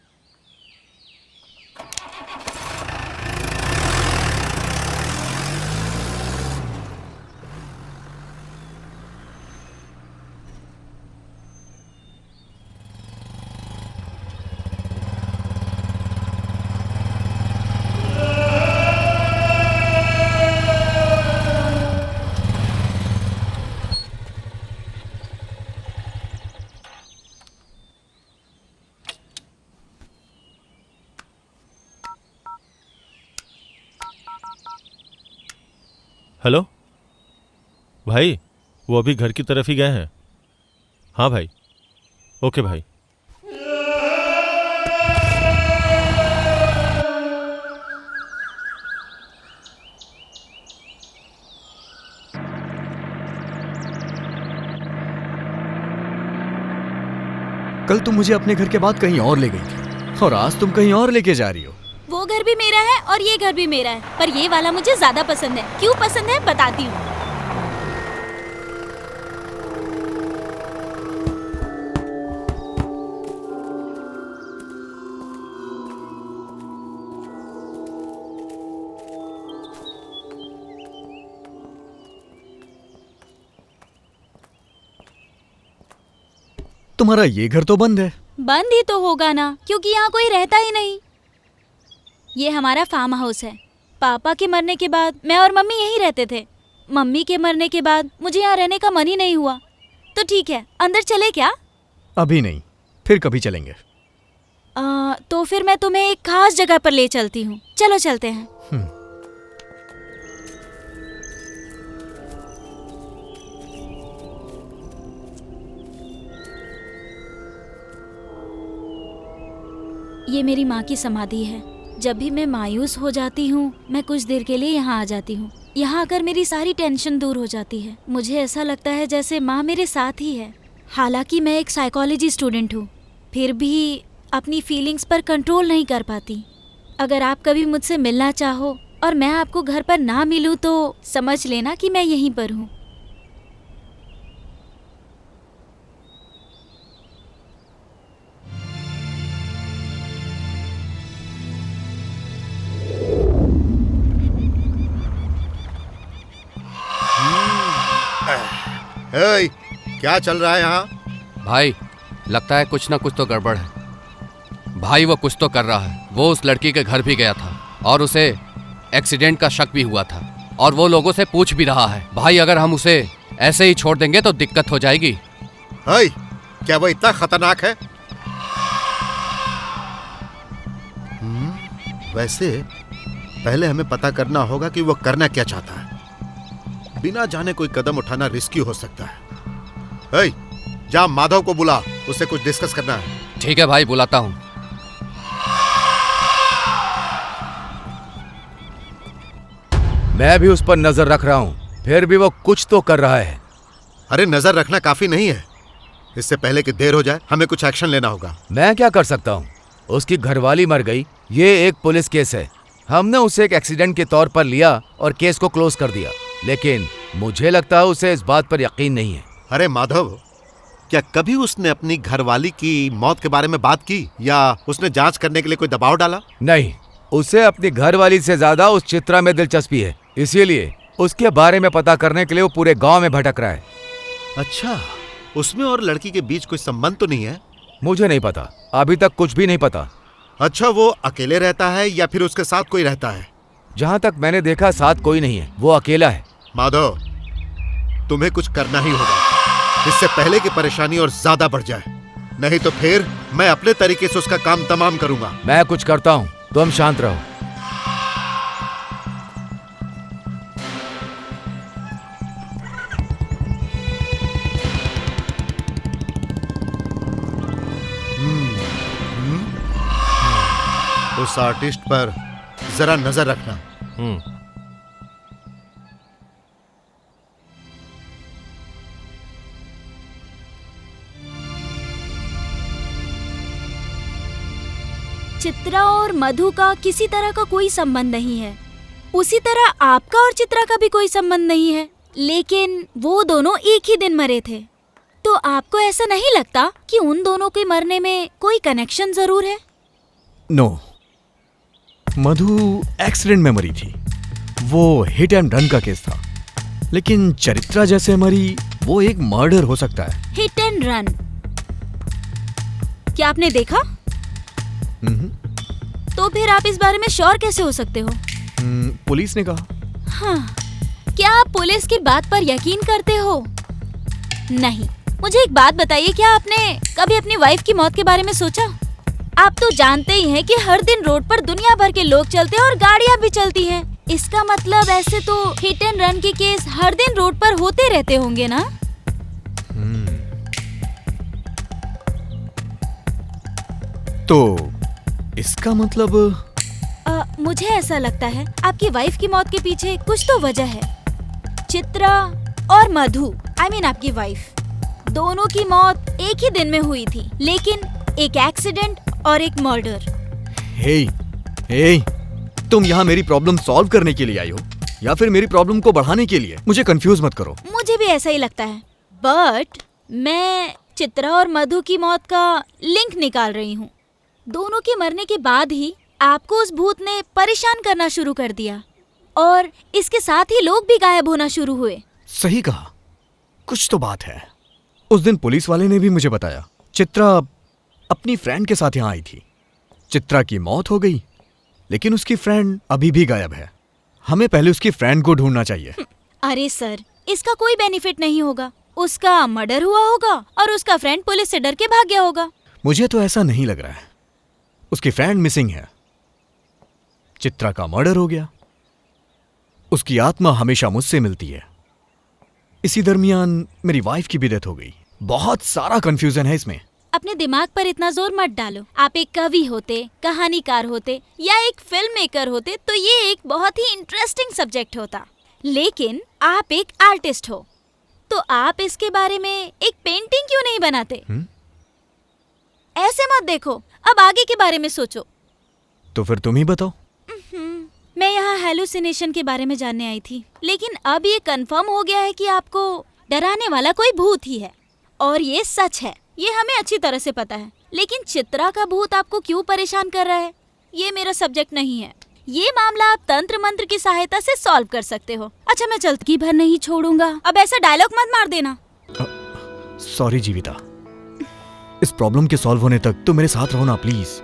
हेलो भाई, वो अभी घर की तरफ ही गए हैं। हाँ भाई, ओके भाई। कल तुम मुझे अपने घर के बाद कहीं और ले गई थी और आज तुम कहीं और लेके जा रही हो। वो घर भी मेरा है और ये घर भी मेरा है, पर ये वाला मुझे ज्यादा पसंद है। क्यों पसंद है बताती हूँ। तुम्हारा ये घर तो बंद है। बंद ही तो होगा ना, क्योंकि यहाँ कोई रहता ही नहीं। ये हमारा फार्म हाउस है। पापा के मरने के बाद मैं और मम्मी यहीं रहते थे। मम्मी के मरने के बाद मुझे यहाँ रहने का मन ही नहीं हुआ। तो ठीक है, अंदर चले क्या? अभी नहीं, फिर कभी चलेंगे। तो फिर मैं तुम्हें एक खास जगह पर ले चलती हूँ। चलो चलते हैं। ये मेरी माँ की समाधि है। जब भी मैं मायूस हो जाती हूँ, मैं कुछ देर के लिए यहाँ आ जाती हूँ। यहाँ आकर मेरी सारी टेंशन दूर हो जाती है। मुझे ऐसा लगता है जैसे माँ मेरे साथ ही है। हालांकि मैं एक साइकोलॉजी स्टूडेंट हूँ, फिर भी अपनी फीलिंग्स पर कंट्रोल नहीं कर पाती। अगर आप कभी मुझसे मिलना चाहो और मैं आपको घर पर ना मिलूँ तो समझ लेना कि मैं यहीं पर हूँ। हे, क्या चल रहा है यहाँ? भाई, लगता है कुछ ना कुछ तो गड़बड़ है। भाई वो कुछ तो कर रहा है। वो उस लड़की के घर भी गया था और उसे एक्सीडेंट का शक भी हुआ था और वो लोगों से पूछ भी रहा है। भाई, अगर हम उसे ऐसे ही छोड़ देंगे तो दिक्कत हो जाएगी। हे, क्या वो इतना खतरनाक है? वैसे पहले हमें पता करना होगा कि वो करना क्या चाहता है। बिना जाने कोई कदम उठाना रिस्की हो सकता है। हे, जा माधव को बुला, उससे कुछ डिस्कस करना है। ठीक है भाई, बुलाता हूँ। मैं भी उस पर नजर रख रहा हूँ, फिर भी वो कुछ तो कर रहा है। अरे नजर रखना काफी नहीं है। इससे पहले कि देर हो जाए, हमें कुछ एक्शन लेना होगा। मैं क्या कर सकता हूँ? उसकी घरवाली मर गई, ये एक पुलिस केस है। हमने उसे एक एक्सीडेंट के तौर पर लिया और केस को क्लोज कर दिया, लेकिन मुझे लगता है उसे इस बात पर यकीन नहीं है। अरे माधव, क्या कभी उसने अपनी घरवाली की मौत के बारे में बात की या उसने जांच करने के लिए कोई दबाव डाला? नहीं, उसे अपनी घरवाली से ज्यादा उस चित्रा में दिलचस्पी है, इसीलिए उसके बारे में पता करने के लिए वो पूरे गांव में भटक रहा है। अच्छा, उसमें और लड़की के बीच कोई संबंध तो नहीं है? मुझे नहीं पता, अभी तक कुछ भी नहीं पता। अच्छा, वो अकेले रहता है या फिर उसके साथ कोई रहता है? जहां तक मैंने देखा साथ कोई नहीं है, वो अकेला है। माधव, तुम्हें कुछ करना ही होगा, इससे पहले कि परेशानी और ज्यादा बढ़ जाए। नहीं तो फिर मैं अपने तरीके से उसका काम तमाम करूंगा। मैं कुछ करता हूँ, तुम शांत रहो। उस आर्टिस्ट पर जरा नजर रखना। चित्रा और मधु का किसी तरह का कोई संबंध नहीं है, उसी तरह आपका और चित्रा का भी कोई संबंध नहीं है, लेकिन वो दोनों एक ही दिन मरे थे। तो आपको ऐसा नहीं लगता कि उन दोनों के मरने में कोई कनेक्शन जरूर है? नो, मधु एक्सीडेंट में मरी थी, वो हिट एंड रन का केस था। लेकिन चरित्रा जैसे मरी, वो एक मर्डर हो सकता है। Hit and run? क्या आपने देखा? तो फिर आप इस बारे में श्योर कैसे हो सकते हो? पुलिस ने कहा। हाँ, क्या आप पुलिस की बात पर यकीन करते हो? नहीं। मुझे एक बात बताइए, क्या आपने कभी अपनी वाइफ की मौत के बारे में सोचा? आप तो जानते ही हैं कि हर दिन रोड पर दुनिया भर के लोग चलते हैं और गाड़ियां भी चलती हैं। इसका मतलब ऐसे तो हिट एंड रन के केस हर दिन रोड पर होते रहते होंगे ना? तो इसका मतलब मुझे ऐसा लगता है आपकी वाइफ की मौत के पीछे कुछ तो वजह है। चित्रा और मधु, आई मीन आपकी वाइफ, दोनों की मौत एक ही दिन में हुई थी, लेकिन एक एक्सीडेंट और एक मर्डर। हे, तुम यहाँ मेरी प्रॉब्लम सॉल्व करने के लिए आई हो या फिर मेरी प्रॉब्लम को बढ़ाने के लिए? मुझे कंफ्यूज मत करो। मुझे भी ऐसा ही लगता है, बट मैं चित्रा और मधु की मौत का लिंक निकाल रही हूँ। दोनों के मरने के बाद ही आपको उस भूत ने परेशान करना शुरू कर दिया और इसके साथ ही लोग भी गायब होना शुरू हुए। सही कहा, कुछ तो बात है। उस दिन पुलिस वाले ने भी मुझे बताया, चित्रा अपनी फ्रेंड के साथ यहाँ आई थी। चित्रा की मौत हो गई, लेकिन उसकी फ्रेंड अभी भी गायब है। हमें पहले उसकी फ्रेंड को ढूंढना चाहिए। अरे सर, इसका कोई बेनिफिट नहीं होगा। उसका मर्डर हुआ होगा और उसका फ्रेंड पुलिस से डर के भाग गया होगा। मुझे तो ऐसा नहीं लग रहा है। उसकी फ्रेंड मिसिंग है, चित्रा का मर्डर हो गया, उसकी आत्मा हमेशा मुझसे मिलती है। इसी दरमियान मेरी वाइफ की भी डेथ हो गई। बहुत सारा कंफ्यूजन है इसमें। अपने दिमाग पर इतना जोर मत डालो। आप एक कवि होते, कहानीकार होते या एक फिल्म मेकर होते तो ये एक बहुत ही इंटरेस्टिंग सब्जेक्ट होता, लेकिन आप एक आर्टिस्ट हो, तो आप इसके बारे में एक पेंटिंग क्यों नहीं बनाते? ऐसे मत देखो, अब आगे के बारे में सोचो। तो फिर तुम ही बताओ। मैं यहाँ हेलुसिनेशन के बारे में जानने आई थी, लेकिन अब ये कंफर्म हो गया है कि आपको डराने वाला कोई भूत ही है, और ये सच है, ये हमें अच्छी तरह से पता है। लेकिन चित्रा का भूत आपको क्यों परेशान कर रहा है, ये मेरा सब्जेक्ट नहीं है। ये मामला आप तंत्र मंत्र की सहायता से सॉल्व कर सकते हो। अच्छा, मैं चलती भर नहीं छोड़ूंगा। अब ऐसा डायलॉग मत मार देना। सॉरी जीविता, इस प्रॉब्लम के सॉल्व होने तक तुम मेरे साथ रहो ना प्लीज।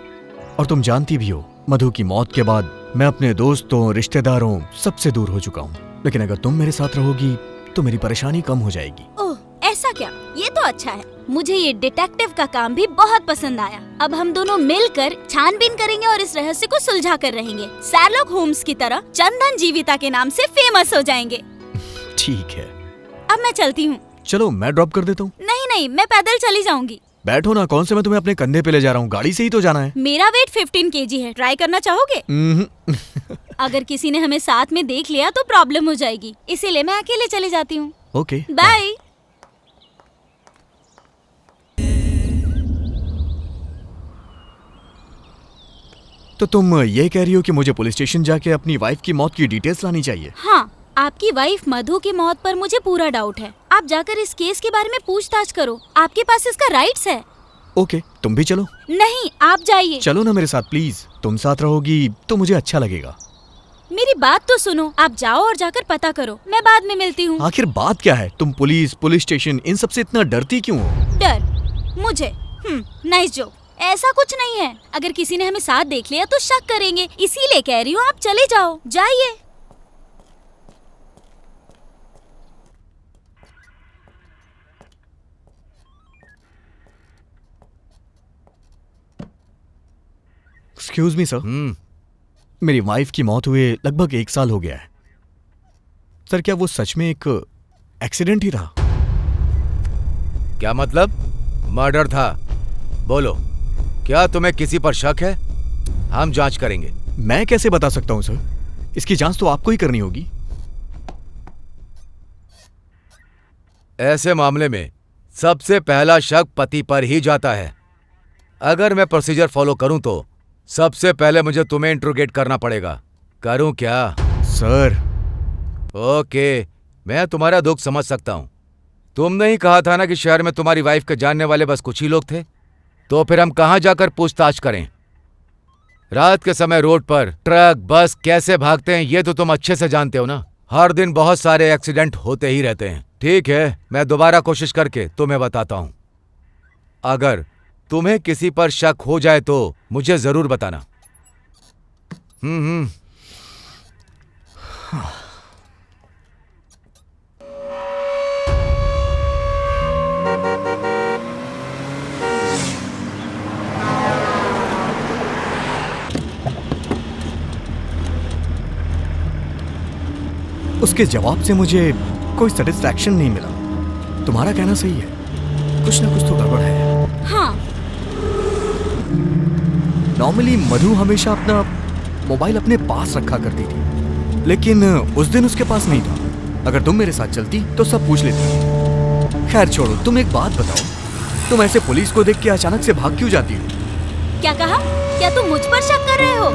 और तुम जानती भी हो, मधु की मौत के बाद मैं अपने दोस्तों, रिश्तेदारों सबसे दूर हो चुका हूँ। लेकिन अगर तुम मेरे साथ रहोगी तो मेरी परेशानी कम हो जाएगी। ओह, ऐसा क्या? ये तो अच्छा है। मुझे ये डिटेक्टिव का काम भी बहुत पसंद आया। अब हम दोनों मिलकर छानबीन करेंगे और इस रहस्य को सुलझा कर रहेंगे। शर्लॉक होम्स की तरह चंदन जीविता के नाम से फेमस हो जाएंगे। ठीक है, अब मैं चलती हूँ। चलो मैं ड्रॉप कर देता हूँ। नहीं, मैं पैदल चली जाऊंगी। बैठो ना, कौन से मैं तुम्हें अपने कंधे पे ले जा रहा हूँ, गाड़ी से ही तो जाना है। मेरा वेट 15 kg है, ट्राई करना चाहोगे? अगर किसी ने हमें साथ में देख लिया तो प्रॉब्लम हो जाएगी, इसीलिए मैं अकेले चली जाती हूँ। Okay, bye. तो तुम ये कह रही हो कि मुझे पुलिस स्टेशन जाके अपनी वाइफ की मौत की डिटेल्स लानी चाहिए? हाँ, आपकी वाइफ मधु की मौत पर मुझे पूरा डाउट है। आप जाकर इस केस के बारे में पूछताछ करो, आपके पास इसका राइट्स है। ओके, तुम भी चलो। नहीं, आप जाइए। चलो ना मेरे साथ प्लीज, तुम साथ रहोगी तो मुझे अच्छा लगेगा। मेरी बात तो सुनो, आप जाओ और जाकर पता करो, मैं बाद में मिलती हूँ। आखिर बात क्या है? तुम पुलिस स्टेशन इन सब से इतना डरती क्यों हो? डर मुझे? Nice joke. ऐसा कुछ नहीं है, अगर किसी ने हमें साथ देख लिया तो शक करेंगे, इसीलिए कह रही हूँ आप चले जाओ, जाइए। एक्सक्यूज मी सर, मेरी वाइफ की मौत हुए लगभग 1 साल हो गया है। सर क्या वो सच में एक एक्सीडेंट ही था? क्या मतलब? मर्डर था? बोलो, क्या तुम्हें किसी पर शक है? हम जांच करेंगे। मैं कैसे बता सकता हूं सर, इसकी जांच तो आपको ही करनी होगी। ऐसे मामले में सबसे पहला शक पति पर ही जाता है। अगर मैं प्रोसीजर फॉलो करूं तो सबसे पहले मुझे तुम्हें इंट्रोगेट करना पड़ेगा। करूं क्या? सर ओके, मैं तुम्हारा दुख समझ सकता हूं। तुमने ही कहा था ना कि शहर में तुम्हारी वाइफ के जानने वाले बस कुछ ही लोग थे, तो फिर हम कहां जाकर पूछताछ करें? रात के समय रोड पर ट्रक बस कैसे भागते हैं ये तो तुम अच्छे से जानते हो ना। हर दिन बहुत सारे एक्सीडेंट होते ही रहते हैं। ठीक है, मैं दोबारा कोशिश करके तुम्हें बताता हूं। अगर तुम्हें किसी पर शक हो जाए तो मुझे जरूर बताना। उसके जवाब से मुझे कोई सेटिस्फैक्शन नहीं मिला। तुम्हारा कहना सही है, कुछ ना कुछ तो गड़बड़ है। हाँ। नॉर्मली मधु हमेशा अपना मोबाइल अपने पास रखा करती थी, लेकिन उस दिन उसके पास नहीं था। अगर तुम मेरे साथ चलती तो सब पूछ लेती। खैर छोड़ो, तुम एक बात बताओ, तुम ऐसे पुलिस को देख के अचानक से भाग क्यों जाती हो? क्या कहा? क्या तुम मुझ पर शक कर रहे हो?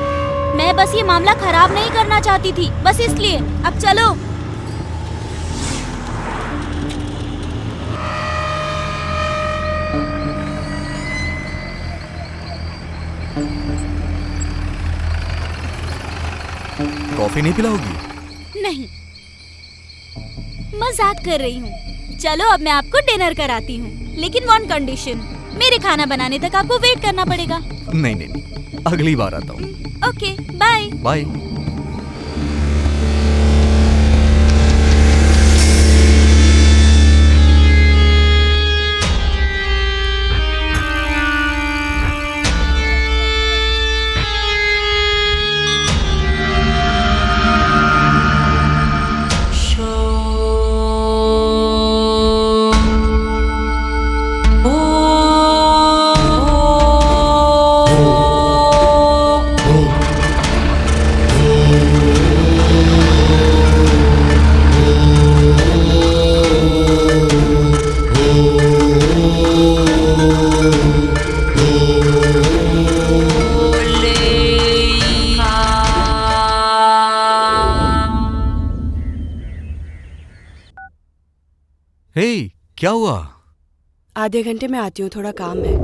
मैं बस ये मामला खराब नहीं करना चाहती थी, बस इसलिए। अब चलो। कॉफी नहीं पिलाओगी? नहीं, मजाक कर रही हूँ। चलो अब मैं आपको डिनर कराती हूँ, लेकिन वन कंडीशन, मेरे खाना बनाने तक आपको वेट करना पड़ेगा। नहीं नहीं नहीं, अगली बार आता हूँ। Okay, bye. बाय। हे, क्या हुआ? आधे घंटे में आती हूँ, थोड़ा काम है।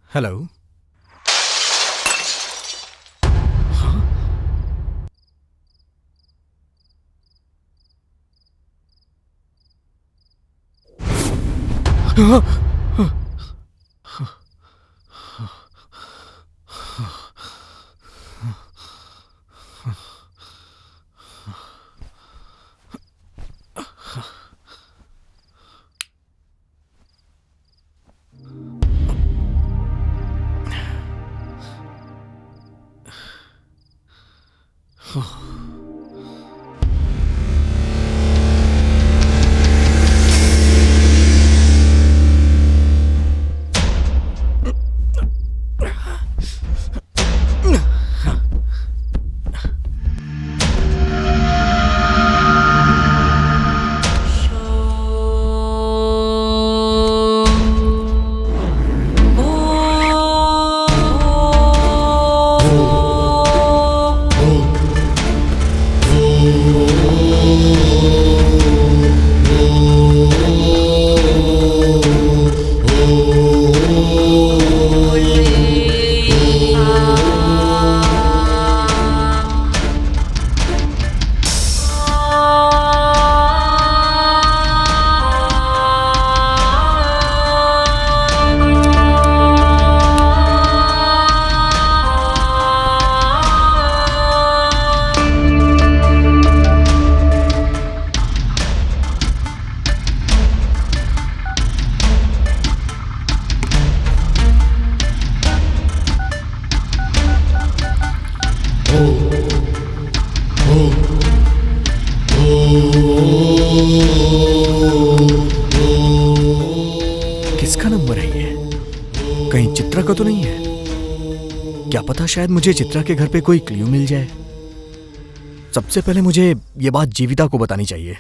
हेलो। किसका नंबर है ये? कहीं चित्रा का तो नहीं है? क्या पता शायद मुझे चित्रा के घर पे कोई क्लू मिल जाए। सबसे पहले मुझे ये बात जीविता को बतानी चाहिए।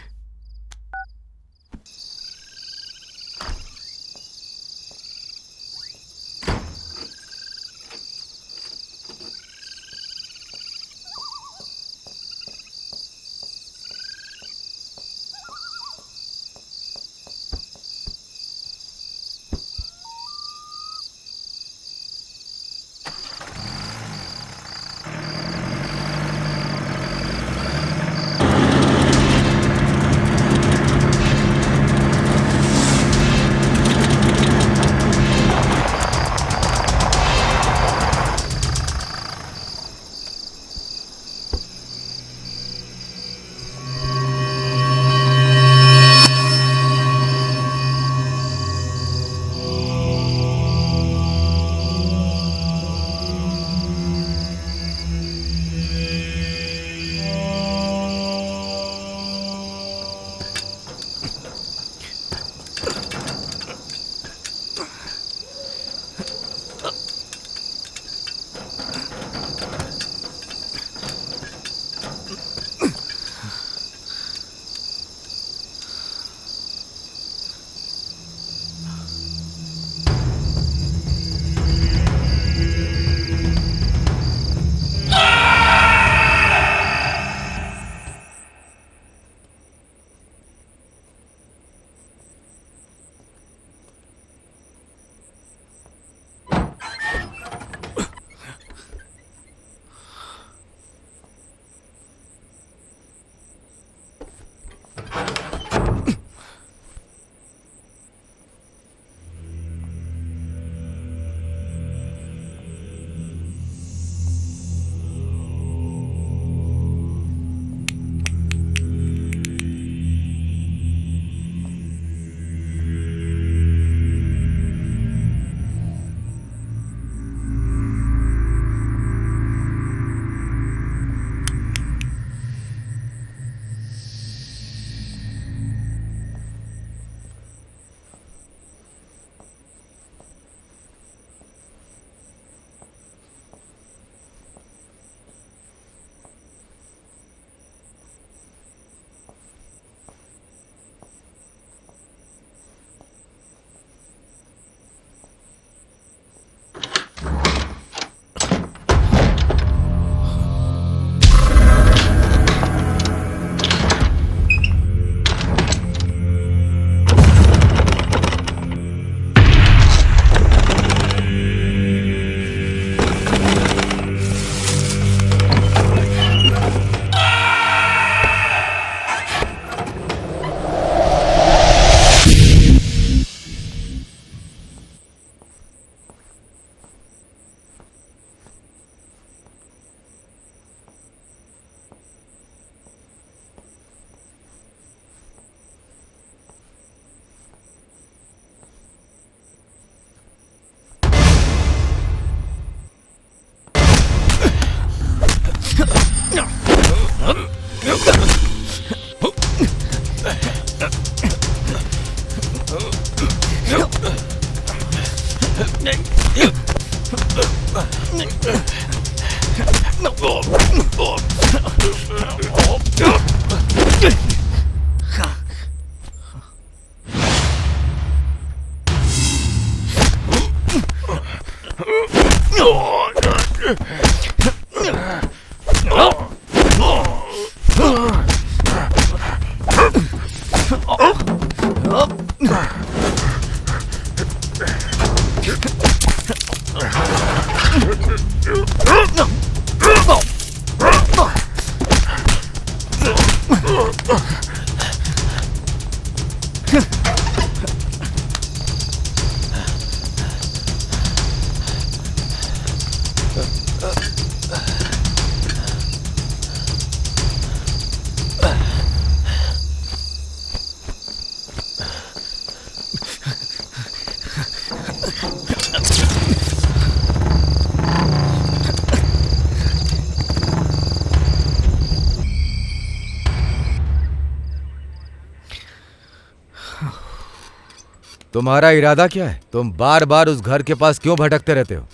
तुम्हारा इरादा क्या है? तुम बार बार उस घर के पास क्यों भटकते रहते हो?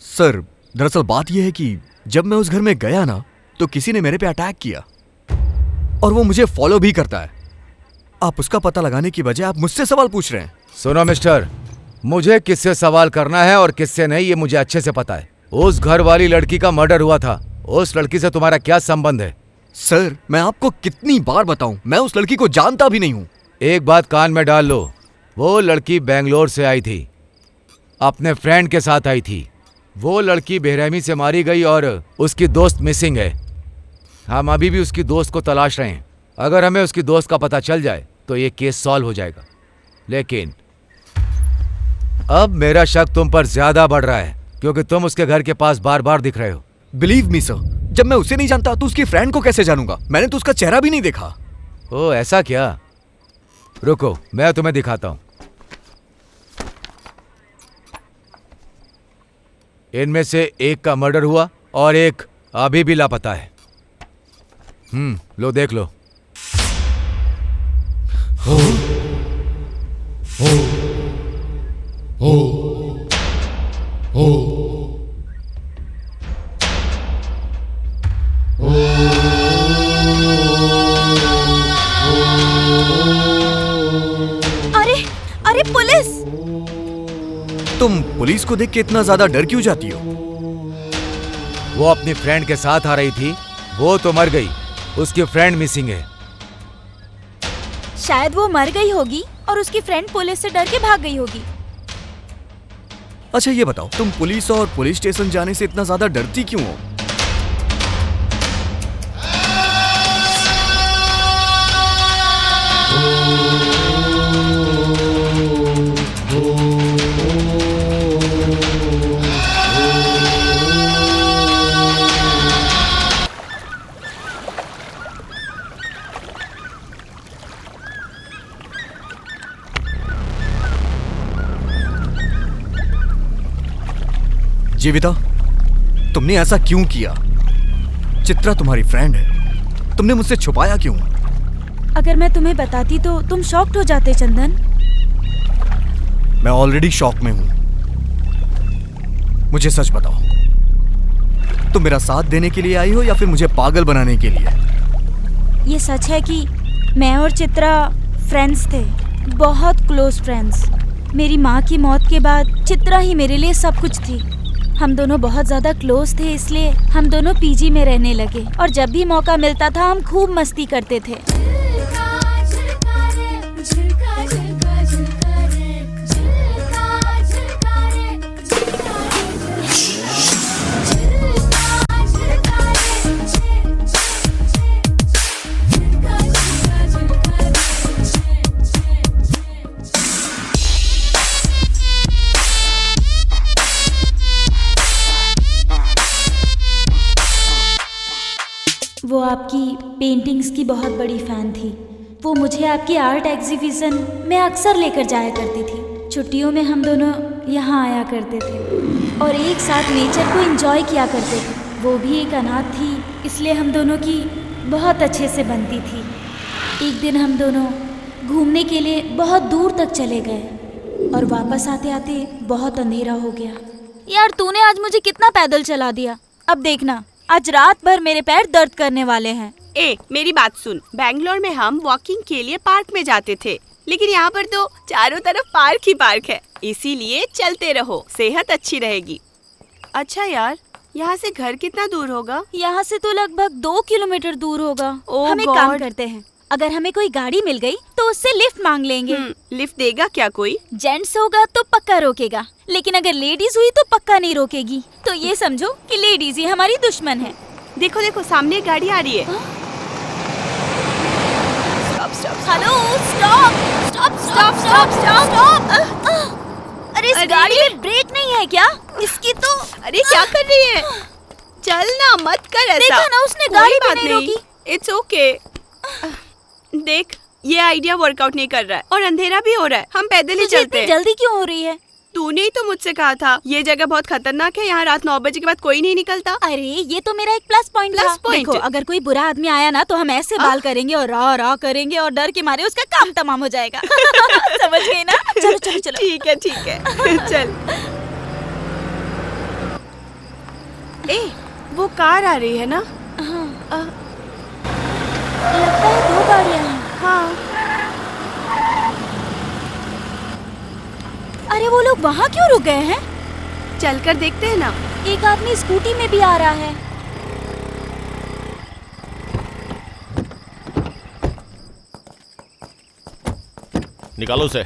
सर, दरअसल बात यह है कि जब मैं उस घर में गया ना, तो किसी ने मेरे पे अटैक किया और वो मुझे फॉलो भी करता है। आप उसका पता लगाने की बजाय आप मुझसे सवाल पूछ रहे हैं। सुनो मिस्टर, मुझे किससे सवाल करना है और किससे नहीं ये मुझे अच्छे से पता है। उस घर वाली लड़की का मर्डर हुआ था। उस लड़की से तुम्हारा क्या संबंध है? सर, मैं आपको कितनी बार बताऊं, मैं उस लड़की को जानता भी नहीं हूं। एक बात कान में डाल लो, वो लड़की बेंगलोर से आई थी, अपने फ्रेंड के साथ आई थी। वो लड़की बेरहमी से मारी गई और उसकी दोस्त मिसिंग है। हम अभी भी उसकी दोस्त को तलाश रहे हैं। अगर हमें उसकी दोस्त का पता चल जाए तो ये केस सॉल्व हो जाएगा। लेकिन अब मेरा शक तुम पर ज्यादा बढ़ रहा है क्योंकि तुम उसके घर के पास बार बार दिख रहे हो। बिलीव मी सर, जब मैं उसे नहीं जानता तो उसकी फ्रेंड को कैसे जानूंगा? मैंने तो उसका चेहरा भी नहीं देखा। ओ ऐसा क्या? रुको, मैं तुम्हें दिखाता हूं। इनमें से एक का मर्डर हुआ और एक अभी भी लापता है। लो देख लो। अरे अरे पुलिस! तुम पुलिस को देख के इतना ज्यादा डर क्यों जाती हो? वो अपनी फ्रेंड के साथ आ रही थी, वो तो मर गई, उसकी फ्रेंड मिसिंग है। शायद वो मर गई होगी और उसकी फ्रेंड पुलिस से डर के भाग गई होगी। अच्छा ये बताओ, तुम पुलिस और पुलिस स्टेशन जाने से इतना ज्यादा डरती क्यों हो? जीविता, तुमने ऐसा क्यों किया? चित्रा तुम्हारी फ्रेंड है, तुमने मुझसे छुपाया क्यों? अगर मैं तुम्हें बताती तो तुम शॉक्ड हो जाते चंदन। मैं ऑलरेडी शॉक में हूं। मुझे सच बताओ, तुम मेरा साथ देने के लिए आई हो या फिर मुझे पागल बनाने के लिए? ये सच है कि मैं और चित्रा फ्रेंड्स थे, बहुत क्लोज फ्रेंड्स। मेरी माँ की मौत के बाद चित्रा ही मेरे लिए सब कुछ थी। हम दोनों बहुत ज़्यादा क्लोज थे, इसलिए हम दोनों पीजी में रहने लगे और जब भी मौका मिलता था हम खूब मस्ती करते थे। वो आपकी पेंटिंग्स की बहुत बड़ी फ़ैन थी। वो मुझे आपकी आर्ट एग्जीबिशन में अक्सर लेकर जाया करती थी। छुट्टियों में हम दोनों यहाँ आया करते थे और एक साथ नेचर को एंजॉय किया करते थे। वो भी एक अनाथ थी, इसलिए हम दोनों की बहुत अच्छे से बनती थी। एक दिन हम दोनों घूमने के लिए बहुत दूर तक चले गए और वापस आते आते बहुत अंधेरा हो गया। यार तूने आज मुझे कितना पैदल चला दिया। अब देखना, आज रात भर मेरे पैर दर्द करने वाले हैं। मेरी बात सुन, बैंगलोर में हम वॉकिंग के लिए पार्क में जाते थे, लेकिन यहाँ पर तो चारों तरफ पार्क ही पार्क है, इसीलिए चलते रहो, सेहत अच्छी रहेगी। अच्छा यार, यहाँ से घर कितना दूर होगा? यहाँ से तो लगभग 2 किलोमीटर दूर होगा। हम एक God! काम करते हैं, अगर हमें कोई गाड़ी मिल गई तो उससे लिफ्ट मांग लेंगे। लिफ्ट देगा क्या कोई? जेंट्स होगा तो पक्का रोकेगा, लेकिन अगर लेडीज हुई तो पक्का नहीं रोकेगी। तो ये समझो कि लेडीज ही हमारी दुश्मन है। देखो देखो, सामने एक गाड़ी आ रही है। Hello, stop stop stop stop stop. अरे इस गाड़ी में ब्रेक नहीं है क्या? इसकी तो अरे क्या कर रही है? चल ना, मत कर ऐसा। देखा ना, उसने गाड़ी भी नहीं रोकी। It's okay. देख, ये आइडिया वर्कआउट नहीं कर रहा है और अंधेरा भी हो रहा है, हम पैदल ही चलते हैं। जल्दी क्यों हो रही है? तूने ही तो मुझसे कहा था ये जगह बहुत खतरनाक है, यहाँ रात 9 बजे के बाद कोई नहीं निकलता। अरे ये तो मेरा एक प्लस पॉइंट था। Plus point? देखो, अगर कोई बुरा आदमी आया ना तो हम ऐसे बाल करेंगे और रा करेंगे और डर के मारे उसका काम तमाम हो जाएगा। समझ गई ना? चलो चलो चलो। ठीक है चल। ए, वो कार आ रही है ना? लगता है 2 गाड़ियाँ हैं। हाँ। अरे वो लोग वहाँ क्यों रुक गए हैं? चलकर देखते हैं ना। एक आदमी स्कूटी में भी आ रहा है। निकालो उसे,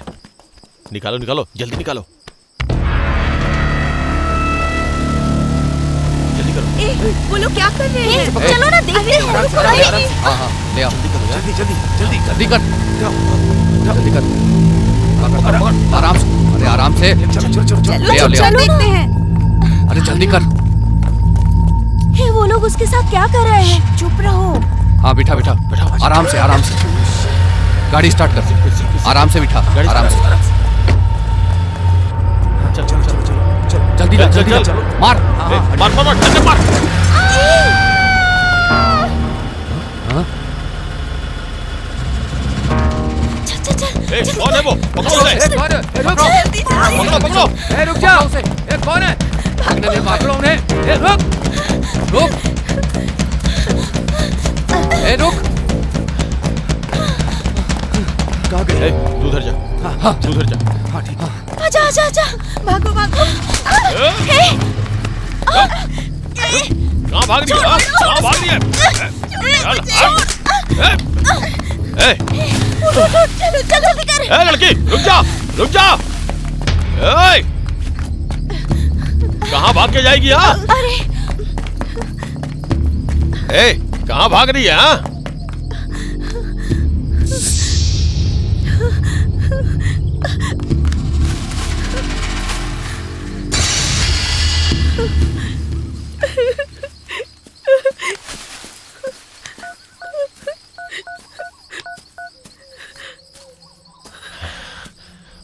निकालो, जल्दी निकालो, जल्दी करो। ए, वो लोग क्या कर रहे हैं? चलो ना देखते हैं। हाँ, ले आओ, जल्दी कर। आराम से, अरे आराम से। चलो देखते हैं। अरे जल्दी कर। हे, वो लोग उसके साथ क्या कर रहे हैं? चुप रहो। हाँ बिठा। आराम से। गाड़ी स्टार्ट कर। आराम से बिठा, आराम से। जल्दी मार। मार। चल। कौन है वो? पकड़ो उसे। पकड़ो। रुक जा उसे। कौन है? भागने दे, पकड़ो उन्हें। रुक। रुक। कहाँ गए? तू उधर जा। तू उधर जा। हाँ ठीक है। आजा। भागो। कहाँ भाग रही है? कहाँ भाग रही है? चल जल्दी कर। लड़की, रुक जा। कहाँ भाग के जाएगी? हाँ, अरे कहाँ भाग रही है? हाँ,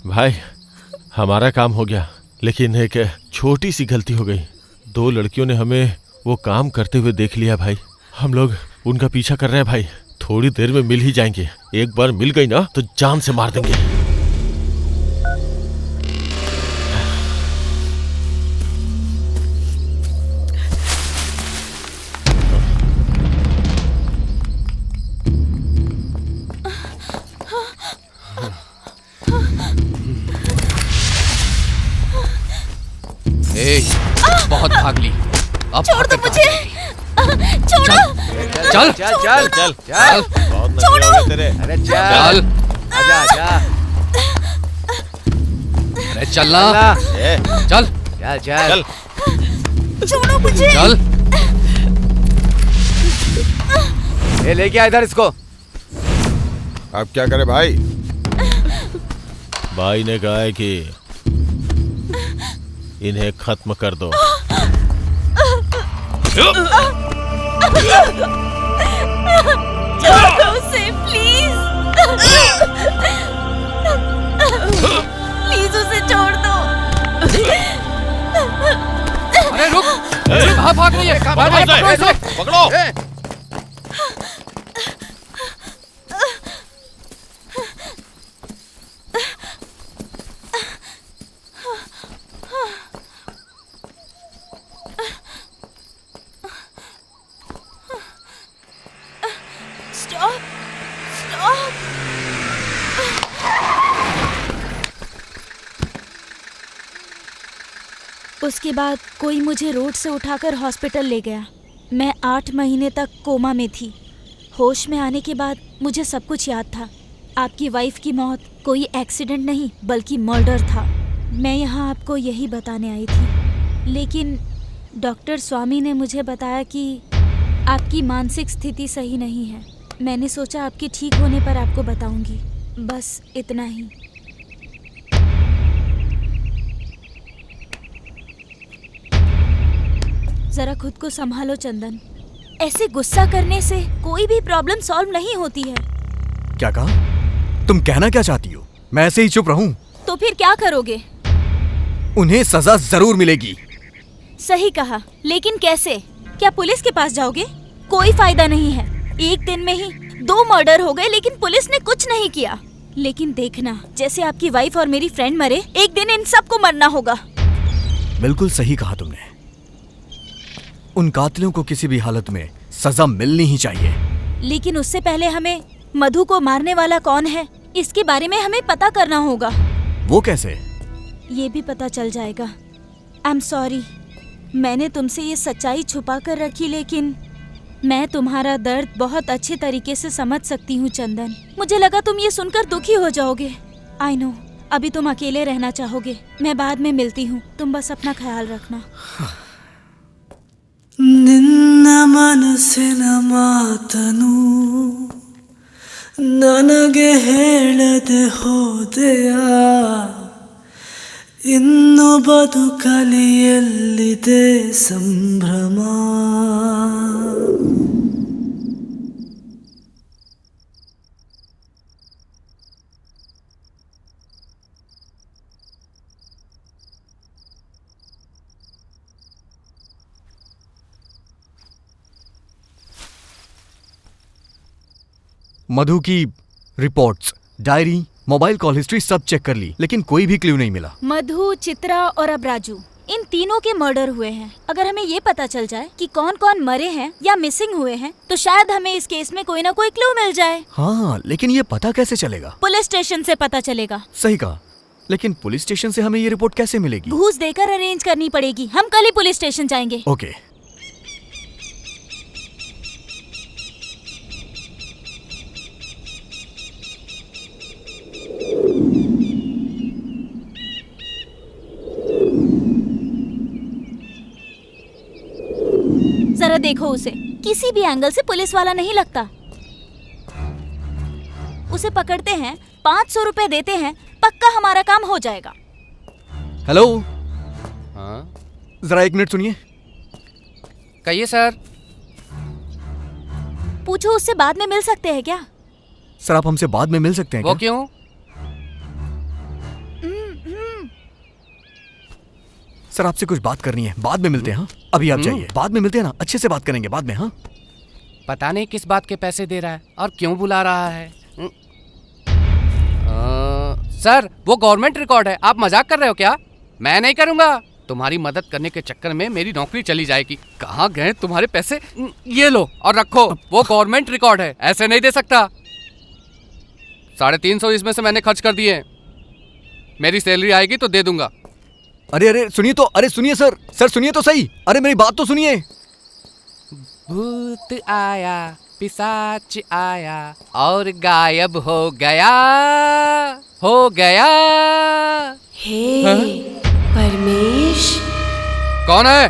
भाई हमारा काम हो गया, लेकिन एक छोटी सी गलती हो गई। 2 लड़कियों ने हमें वो काम करते हुए देख लिया भाई। हम लोग उनका पीछा कर रहे हैं भाई। थोड़ी देर में मिल ही जाएंगे। एक बार मिल गई ना तो जान से मार देंगे। बहुत भाग ली। अब छोड़ दो मुझे। छोड़ो। चल। छोड़ो। अरे चल। आजा। अरे चलना। चल। छोड़ो मुझे। चल। लेके आ इधर इसको। अब क्या करे भाई? भाई ने कहा है कि इन्हें खत्म कर दो। छोड़ो उसे प्लीज। प्लीज उसे छोड़ दो। अरे रुक। कहाँ भाग रही है? पकड़ो इसे। पकड़ो। उसके बाद कोई मुझे रोड से उठाकर हॉस्पिटल ले गया। मैं 8 महीने तक कोमा में थी। होश में आने के बाद मुझे सब कुछ याद था। आपकी वाइफ की मौत कोई एक्सीडेंट नहीं बल्कि मर्डर था। मैं यहाँ आपको यही बताने आई थी, लेकिन डॉक्टर स्वामी ने मुझे बताया कि आपकी मानसिक स्थिति सही नहीं है। मैंने सोचा आपके ठीक होने पर आपको बताऊंगी। बस इतना ही। जरा खुद को संभालो चंदन। ऐसे गुस्सा करने से कोई भी प्रॉब्लम सॉल्व नहीं होती है। क्या कहा? तुम कहना क्या चाहती हो? मैं ऐसे ही चुप रहूं? तो फिर क्या करोगे? उन्हें सजा जरूर मिलेगी। सही कहा, लेकिन कैसे? क्या पुलिस के पास जाओगे? कोई फायदा नहीं है। एक दिन में ही 2 मर्डर हो गए, लेकिन पुलिस ने कुछ नहीं किया। लेकिन देखना, जैसे आपकी वाइफ और मेरी फ्रेंड मरे, एक दिन इन सबको मरना होगा। बिल्कुल सही कहा तुमने। उन कातिलों को किसी भी हालत में सजा मिलनी ही चाहिए। लेकिन उससे पहले हमें मधु को मारने वाला कौन है, इसके बारे में हमें पता करना होगा। वो कैसे? ये भी पता चल जाएगा। आई एम सॉरी, मैंने तुमसे ये सच्चाई छुपा कर रखी, लेकिन मैं तुम्हारा दर्द बहुत अच्छे तरीके से समझ सकती हूँ चंदन। मुझे लगा तुम ये सुनकर दुखी हो जाओगे। आई नो, अभी तुम अकेले रहना चाहोगे। मैं बाद में मिलती हूँ, तुम बस अपना ख्याल रखना। ನಿನ್ನ ಮನಸ್ಸಿನ ಮಾತನು ನನಗೆ ಹೇಳದೆ ಹೋದೆಯ, ಇನ್ನು ಬದುಕಲಿ ಎಲ್ಲಿದೆ ಸಂಭ್ರಮ. मधु की reports, diary, mobile call history सब चेक कर ली, लेकिन कोई भी क्लू नहीं मिला। मधु, चित्रा और अब राजू, इन तीनों के मर्डर हुए हैं। अगर हमें ये पता चल जाए कि कौन कौन मरे हैं या मिसिंग हुए हैं, तो शायद हमें इस केस में कोई ना कोई क्लू मिल जाए। हाँ, लेकिन ये पता कैसे चलेगा? पुलिस स्टेशन से पता चलेगा। सही कहा, लेकिन पुलिस स्टेशन से हमें ये रिपोर्ट कैसे मिलेगी? घूस देकर अरेंज करनी पड़ेगी। हम कल ही पुलिस स्टेशन जाएंगे। ओके। जरा देखो उसे, किसी भी एंगल से पुलिस वाला नहीं लगता। उसे पकड़ते हैं, 500 रुपए देते हैं, पक्का हमारा काम हो जाएगा। हेलो। हाँ जरा 1 मिनट सुनिए। कहिए सर। पूछो, उससे बाद में मिल सकते हैं क्या? सर, आप हमसे बाद में मिल सकते हैं वो क्या? क्यों? सर, आपसे कुछ बात करनी है, बाद में मिलते हैं। हाँ, अभी आप जाइए, बाद में मिलते हैं ना, अच्छे से बात करेंगे बाद में। हाँ, पता नहीं किस बात के पैसे दे रहा है और क्यों बुला रहा है। सर, वो गवर्नमेंट रिकॉर्ड है, आप मजाक कर रहे हो क्या? मैं नहीं करूंगा। तुम्हारी मदद करने के चक्कर में मेरी नौकरी चली जाएगी। कहाँ गए तुम्हारे पैसे? ये लो और रखो, वो गवर्नमेंट रिकॉर्ड है, ऐसे नहीं दे सकता। 350 इसमें से मैंने खर्च कर दिए। मेरी सैलरी आएगी तो दे दूंगा। अरे सुनिए तो, अरे सुनिए सर, सर सुनिए तो सही, अरे मेरी बात तो सुनिए। भूत आया, पिशाच आया और गायब हो गया, हो गया। हे परमेश। कौन है?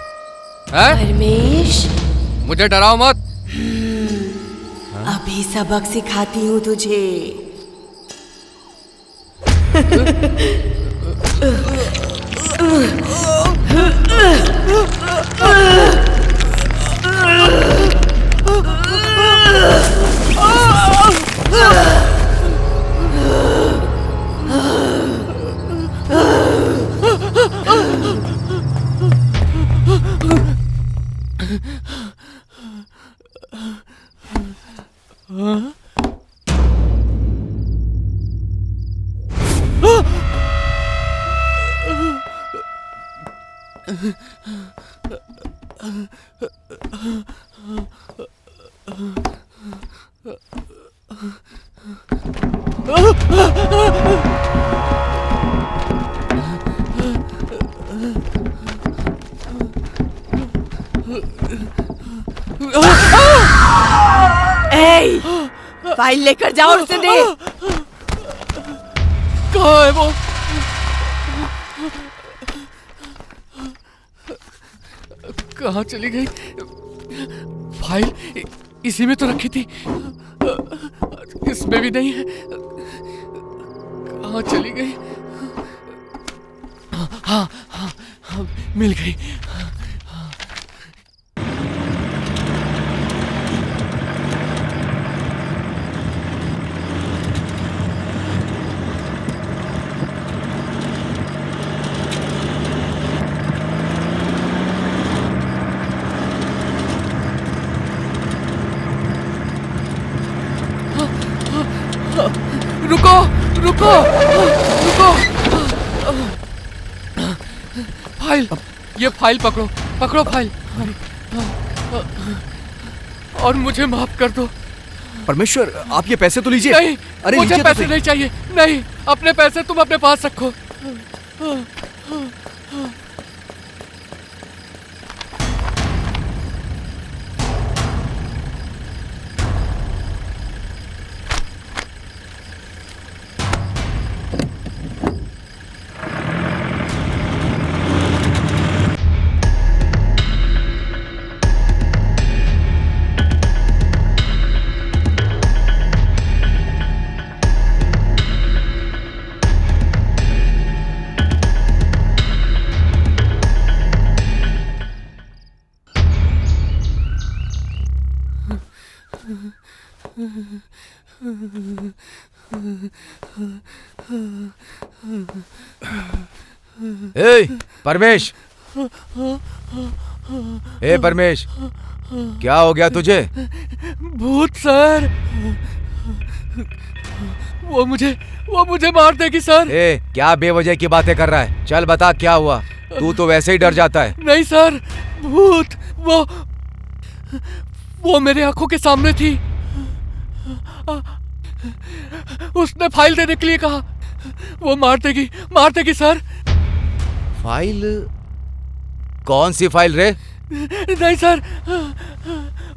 परमेश, मुझे डराओ मत। अभी सबक सिखाती हूँ तुझे। ए, फाइल लेकर जाओ और उसे दे। कहाँ है वो? कहाँ चली गई? फाइल इसी में तो रखी थी, इसमें भी नहीं है। कहाँ चली गई? हाँ हाँ हाँ, मिल गई। रुको रुको रुको। फाइल, ये फाइल पकड़ो, पकड़ो फाइल। और मुझे माफ कर दो। परमेश्वर, आप ये पैसे तो लीजिए। नहीं, अरे मुझे लीजिए तो पैसे सही। नहीं चाहिए। नहीं, अपने पैसे तुम अपने पास रखो। ए परमेश, ए परमेश, क्या हो गया तुझे? भूत सर, वो मुझे मार देगी सर। ए क्या बेवजह की बातें कर रहा है? चल बता क्या हुआ। तू तो वैसे ही डर जाता है। नहीं सर, भूत वो मेरे आंखों के सामने थी। उसने फाइल देने के लिए कहा। वो मार देगी सर। फाइल? कौन सी फाइल रे? नहीं सर,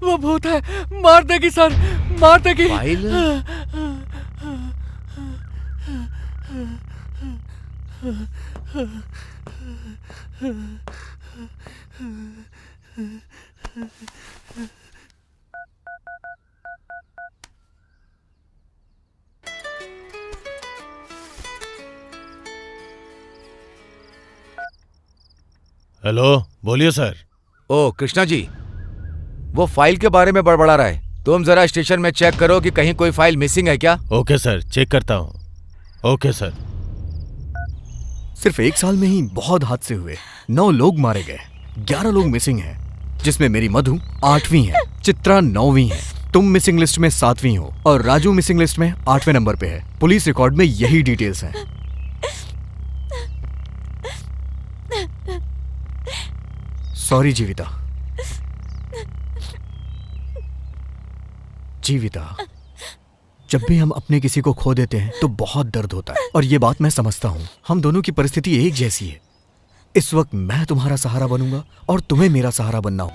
वो भूत है, मार देगी सर, मार देगी। फाइल? हेलो, बोलिए सर। ओ कृष्णा जी, वो फाइल के बारे में बड़बड़ा रहा है। तुम जरा स्टेशन में चेक करो कि कहीं कोई फाइल मिसिंग है क्या। ओके सर, चेक करता हूँ। Okay sir. सिर्फ 1 साल में ही बहुत हादसे हुए। 9 लोग मारे गए, 11 लोग मिसिंग हैं, जिसमें मेरी मधु 8वीं है, चित्रा 9वीं है, तुम मिसिंग लिस्ट में 7वीं हो और राजू मिसिंग लिस्ट में 8वें नंबर पे है। पुलिस रिकॉर्ड में यही डिटेल्स हैं। सॉरी जीविता। जब भी हम अपने किसी को खो देते हैं तो बहुत दर्द होता है, और ये बात मैं समझता हूँ। हम दोनों की परिस्थिति एक जैसी है। इस वक्त मैं तुम्हारा सहारा बनूंगा और तुम्हें मेरा सहारा बनना हो।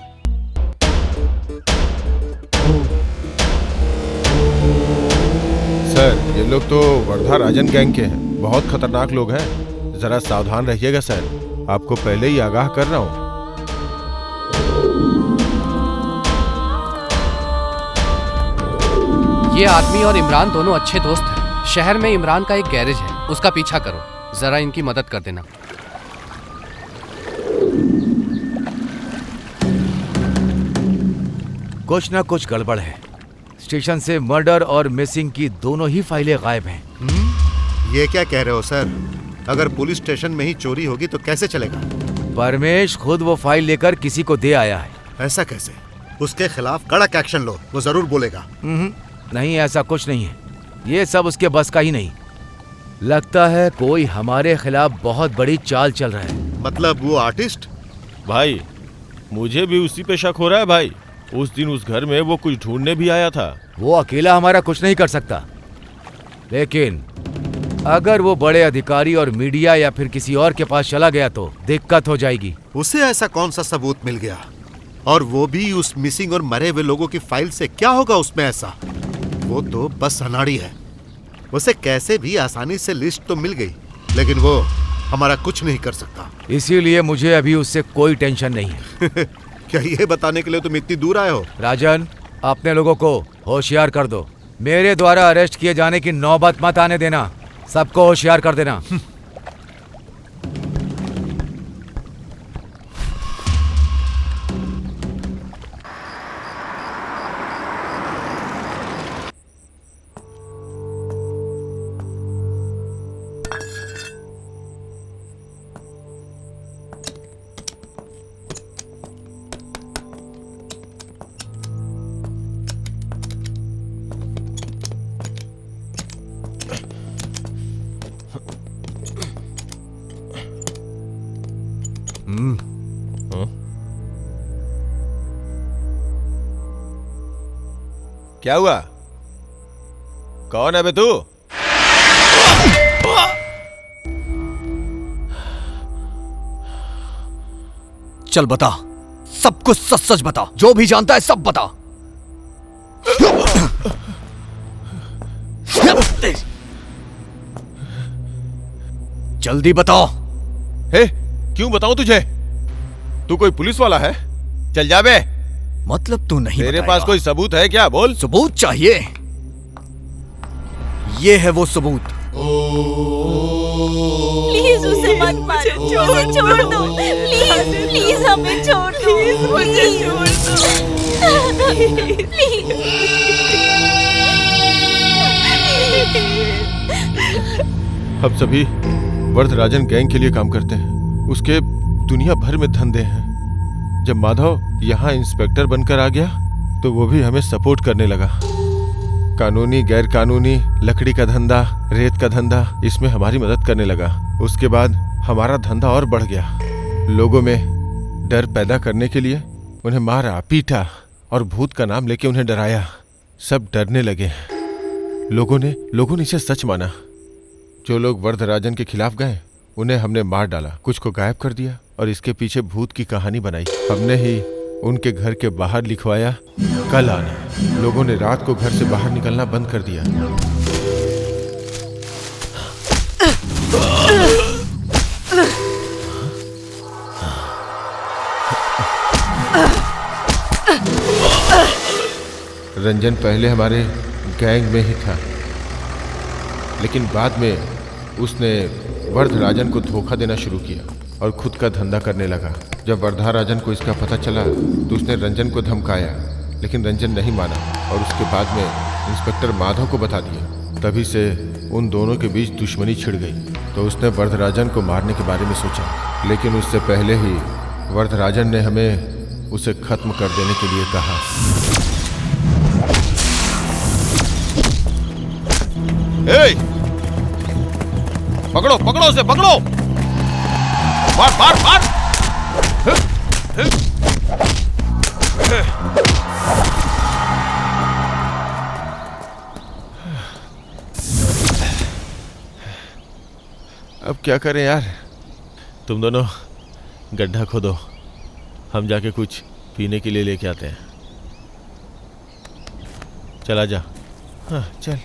सर, ये लोग तो वर्धा राजन गैंग के हैं। बहुत खतरनाक लोग हैं। जरा सावधान रहिएगा सर। आपको पहले ही आगाह कर रहा हूँ। ये आदमी और इमरान दोनों अच्छे दोस्त हैं। शहर में इमरान का एक गैरेज है, उसका पीछा करो। जरा इनकी मदद कर देना। कुछ ना कुछ गड़बड़ है। स्टेशन से मर्डर और मिसिंग की दोनों ही फाइलें गायब हैं। ये क्या कह रहे हो सर? अगर पुलिस स्टेशन में ही चोरी होगी तो कैसे चलेगा? परमेश खुद वो फाइल लेकर किसी को दे आया है। ऐसा कैसे? उसके खिलाफ कड़क एक्शन लो, वो जरूर बोलेगा। नहीं, ऐसा कुछ नहीं है। ये सब उसके बस का ही नहीं। लगता है कोई हमारे खिलाफ बहुत बड़ी चाल चल रहा है। मतलब वो आर्टिस्ट? भाई, मुझे भी उसी पे शक हो रहा है भाई। उस दिन उस घर में वो कुछ ढूंढने भी आया था। वो अकेला हमारा कुछ नहीं कर सकता, लेकिन अगर वो बड़े अधिकारी और मीडिया या फिर किसी और के पास चला गया तो दिक्कत हो जाएगी। उसे ऐसा कौन सा सबूत मिल गया? और वो भी उस मिसिंग और मरे हुए लोगों की फाइल से? क्या होगा उसमें ऐसा? वो तो बस अनाड़ी है। उसे कैसे भी आसानी से लिस्ट तो मिल गई, लेकिन वो हमारा कुछ नहीं कर सकता। इसीलिए मुझे अभी उससे कोई टेंशन नहीं है। क्या ये बताने के लिए तुम इतनी दूर आए हो? राजन, अपने लोगों को होशियार कर दो। मेरे द्वारा अरेस्ट किए जाने की नौबत मत आने देना। सबको होशियार कर देना। क्या हुआ? कौन है बे तू? चल बता, सब कुछ सच सच बता, जो भी जानता है सब बता। जल्दी बताओ। हे, क्यों बताऊं तुझे? तू कोई पुलिस वाला है? चल जा बे। मतलब तू नहीं तेरे बताएगा? पास कोई सबूत है क्या? बोल। सबूत चाहिए? ये है वो सबूत। प्लीज उसे मत मारो, उसे छोड़ दो, प्लीज प्लीज हमें छोड़ दो, प्लीज हम सभी वरदराजन गैंग के लिए काम करते हैं। उसके दुनिया भर में धंधे हैं। जब माधव यहाँ इंस्पेक्टर बनकर आ गया तो वो भी हमें सपोर्ट करने लगा। कानूनी गैर कानूनी लकड़ी का धंधा, रेत का धंधा, इसमें हमारी मदद करने लगा। उसके बाद हमारा धंधा और बढ़ गया। लोगों में डर पैदा करने के लिए उन्हें मारा, पीटा और भूत का नाम लेके उन्हें डराया। सब डरने लगे। लोगों ने इसे सच माना। जो लोग वरदराजन के खिलाफ गए उन्हें हमने मार डाला, कुछ को गायब कर दिया और इसके पीछे भूत की कहानी बनाई। हमने ही उनके घर के बाहर लिखवाया कल आना। लोगों ने रात को घर से बाहर निकलना बंद कर दिया। रंजन पहले हमारे गैंग में ही था, लेकिन बाद में उसने वरदराजन को धोखा देना शुरू किया और खुद का धंधा करने लगा। जब वरदराजन को इसका पता चला तो उसने रंजन को धमकाया, लेकिन रंजन नहीं माना और उसके बाद में इंस्पेक्टर माधव को बता दिया। तभी से उन दोनों के बीच दुश्मनी छिड़ गई। तो उसने वरदराजन को मारने के बारे में सोचा, लेकिन उससे पहले ही वरदराजन ने हमें उसे खत्म कर देने के लिए कहा। ए! पकड़ो पकड़ो उसे, पकड़ो! मार मार मार! अब क्या करें यार? तुम दोनों गड्ढा खोदो, हम जाके कुछ पीने के लिए लेके आते हैं। चला जा। हाँ चल।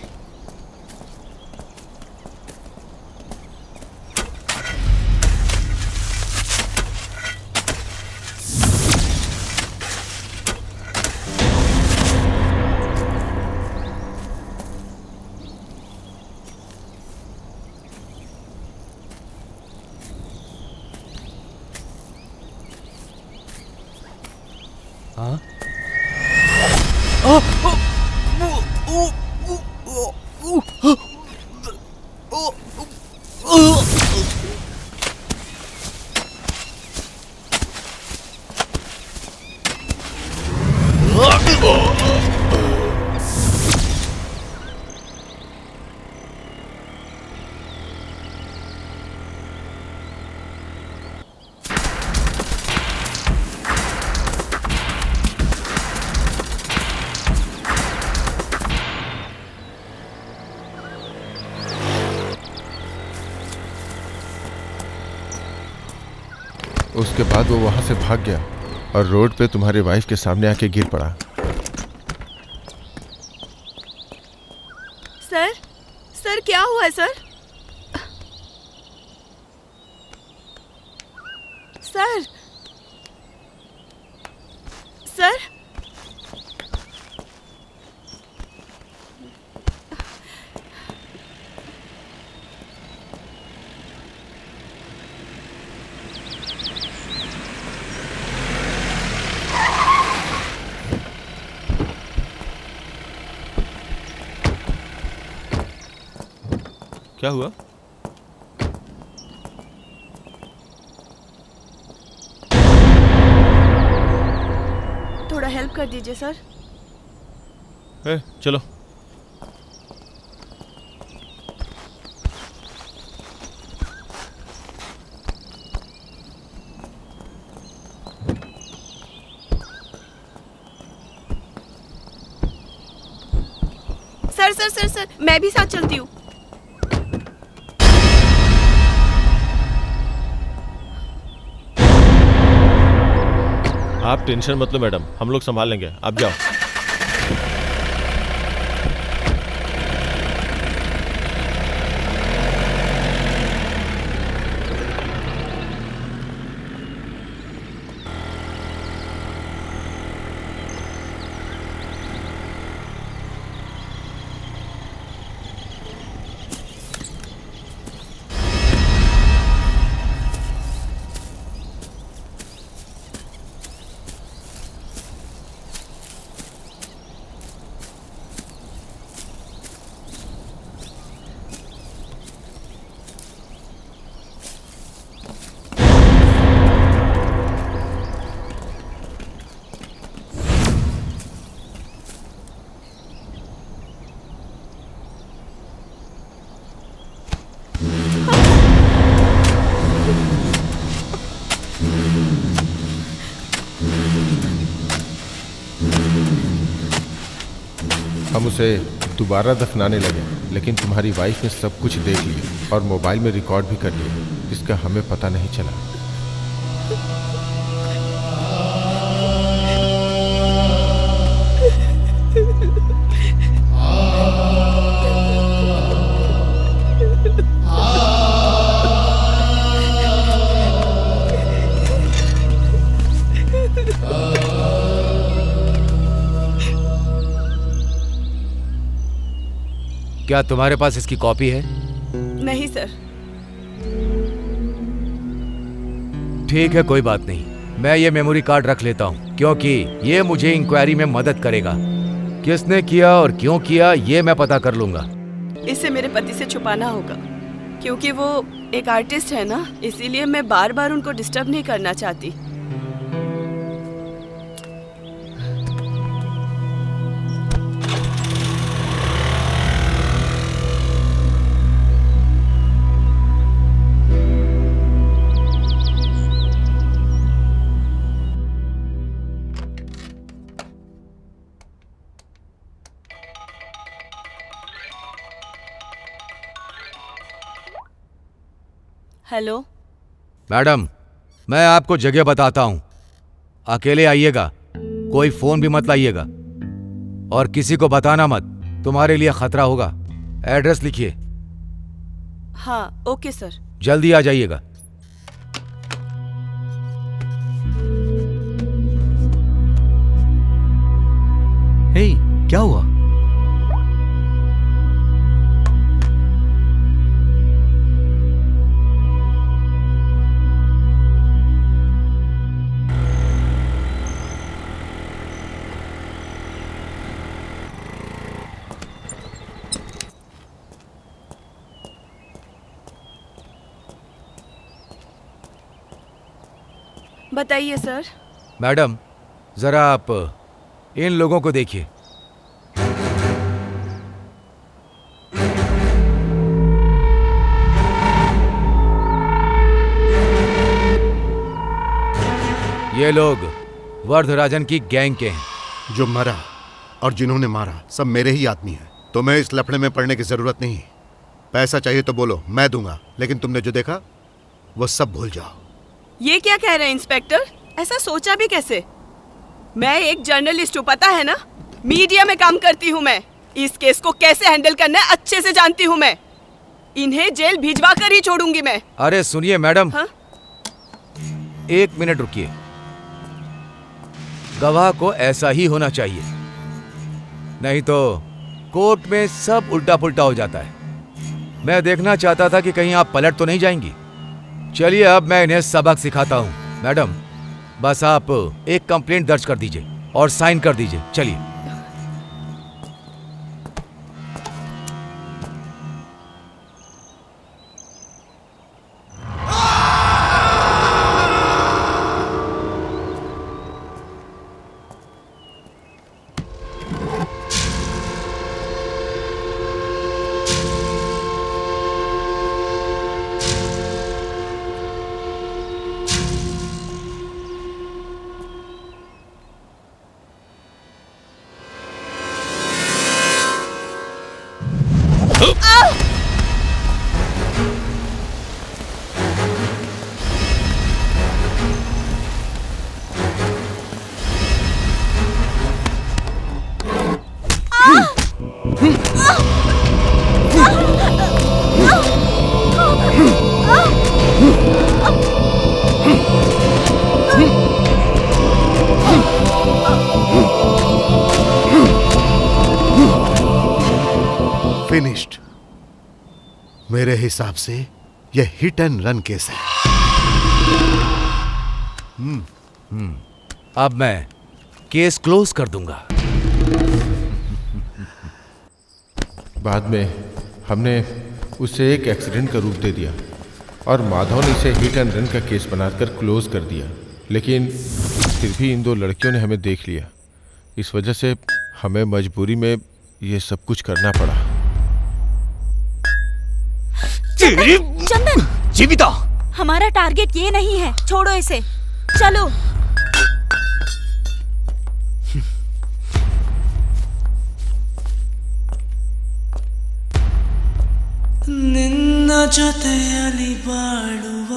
उसके बाद वो वहां से भाग गया और रोड पे तुम्हारी वाइफ के सामने आके गिर पड़ा। सर क्या हुआ है सर? सर क्या हुआ? थोड़ा हेल्प कर दीजिए सर। चलो। सर सर सर, मैं भी साथ चलती हूँ। आप टेंशन मत लो मैडम, हम लोग संभाल लेंगे, आप जाओ। हम उसे दोबारा दफनाने लगे, लेकिन तुम्हारी वाइफ ने सब कुछ देख लिया और मोबाइल में रिकॉर्ड भी कर लिया, जिसका हमें पता नहीं चला। क्या तुम्हारे पास इसकी कॉपी है? नहीं सर। ठीक है, कोई बात नहीं, मैं ये मेमोरी कार्ड रख लेता हूँ, क्योंकि ये मुझे इंक्वायरी में मदद करेगा। किसने किया और क्यों किया ये मैं पता कर लूंगा। इसे मेरे पति से छुपाना होगा, क्योंकि वो एक आर्टिस्ट है ना, इसीलिए मैं बार बार उनको डिस्टर्ब नहीं करना चाहती। हेलो मैडम, मैं आपको जगह बताता हूँ, अकेले आइएगा, कोई फोन भी मत लाइएगा और किसी को बताना मत, तुम्हारे लिए खतरा होगा। एड्रेस लिखिए। हाँ ओके सर। जल्दी आ जाइएगा। हे, क्या हुआ? बताइए सर। मैडम, जरा आप इन लोगों को देखिए। ये लोग वर्धराजन की गैंग के हैं। जो मरा और जिन्होंने मारा सब मेरे ही आदमी हैं। तुम्हें इस लफड़े में पड़ने की जरूरत नहीं। पैसा चाहिए तो बोलो, मैं दूंगा, लेकिन तुमने जो देखा वो सब भूल जाओ। ये क्या कह रहे हैं इंस्पेक्टर? ऐसा सोचा भी कैसे? मैं एक जर्नलिस्ट हूँ, पता है ना, मीडिया में काम करती हूँ मैं। इस केस को कैसे हैंडल करना है अच्छे से जानती हूँ मैं। इन्हें जेल भिजवा कर ही छोड़ूंगी मैं। अरे सुनिए मैडम, हाँ? 1 मिनट रुकिए। गवाह को ऐसा ही होना चाहिए, नहीं तो कोर्ट में सब उल्टा पुल्टा हो जाता है। मैं देखना चाहता था कि कहीं आप पलट तो नहीं जाएंगी। चलिए अब मैं इन्हें सबक सिखाता हूँ। मैडम, बस आप एक कंप्लेंट दर्ज कर दीजिए और साइन कर दीजिए। चलिए। मेरे हिसाब से यह हिट एंड रन केस है। अब मैं केस क्लोज कर दूंगा। बाद में हमने उसे एक एक्सीडेंट का रूप दे दिया और माधव ने इसे हिट एंड रन का केस बनाकर क्लोज कर दिया, लेकिन फिर भी इन दो लड़कियों ने हमें देख लिया। इस वजह से हमें मजबूरी में ये सब कुछ करना पड़ा। चंदन, जीविता, हमारा टारगेट ये नहीं है, छोड़ो इसे, चलो। ನಿನ್ನ ಜೊತೆಯಲ್ಲಿ ಬಾಳುವ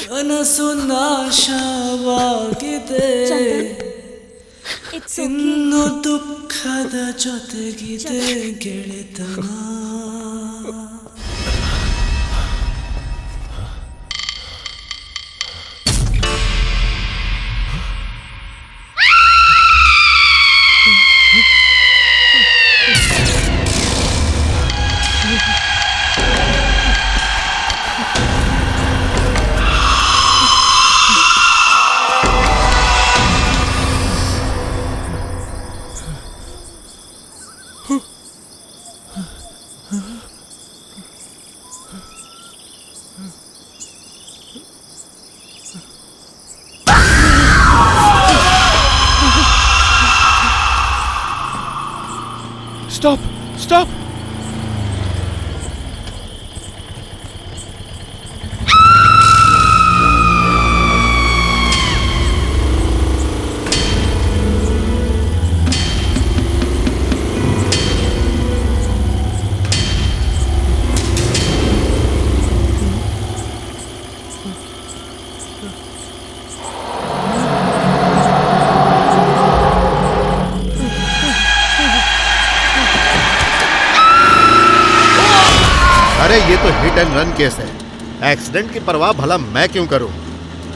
ಕನಸು ನಾಶವಾಗಿದೆ, ಇನ್ನು ದುಃಖದ ಜೊತೆಗಿದೆ ಗೆಳೆತನ. Stop, stop! अरे ये तो हिट एंड रन केस है। एक्सीडेंट की परवाह भला मैं क्यों करूं?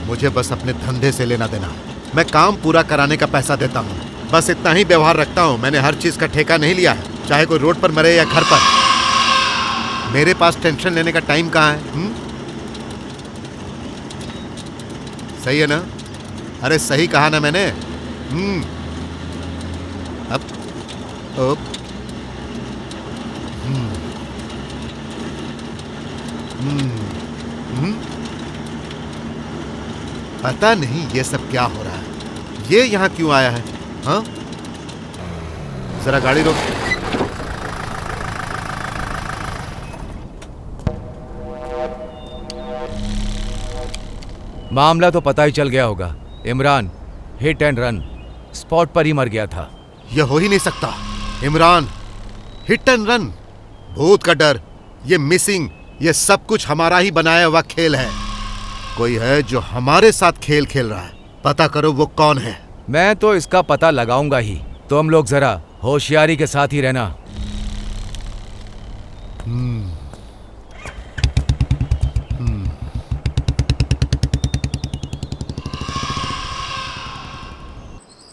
मुझे बस अपने धंधे से लेना देना। मैं काम पूरा कराने का पैसा देता हूं, बस इतना ही व्यवहार रखता हूं। मैंने हर चीज का ठेका नहीं लिया है, चाहे कोई रोड पर मरे या घर पर। मेरे पास टेंशन लेने का टाइम कहाँ है? सही है ना? अरे सही कहा ना मैंने? अब पता नहीं ये सब क्या हो रहा है। ये यहाँ क्यों आया है? हाँ, जरा गाड़ी रोक। मामला तो पता ही चल गया होगा। Imran hit and run spot पर ही मर गया था। यह हो ही नहीं सकता। इमरान हिट एंड रन, भूत का डर, ये मिसिंग, ये सब कुछ हमारा ही बनाया हुआ खेल है। कोई है जो हमारे साथ खेल खेल रहा है। पता करो वो कौन है। मैं तो इसका पता लगाऊंगा ही। तुम लोग जरा होशियारी के साथ ही रहना।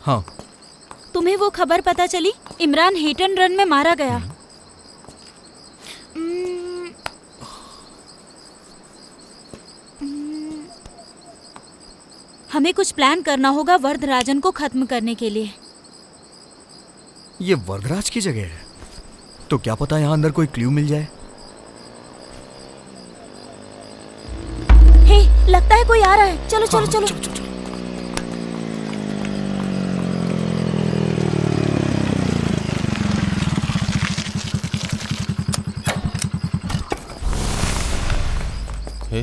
हाँ, तुम्हें वो खबर पता चली? इमरान हिट एंड रन में मारा गया। हमें कुछ प्लान करना होगा वरदराजन को खत्म करने के लिए। ये वरदराज की जगह है, तो क्या पता यहाँ अंदर कोई क्लू मिल जाए। हे, लगता है कोई आ रहा है। चलो चलो चलो, चलो। हे,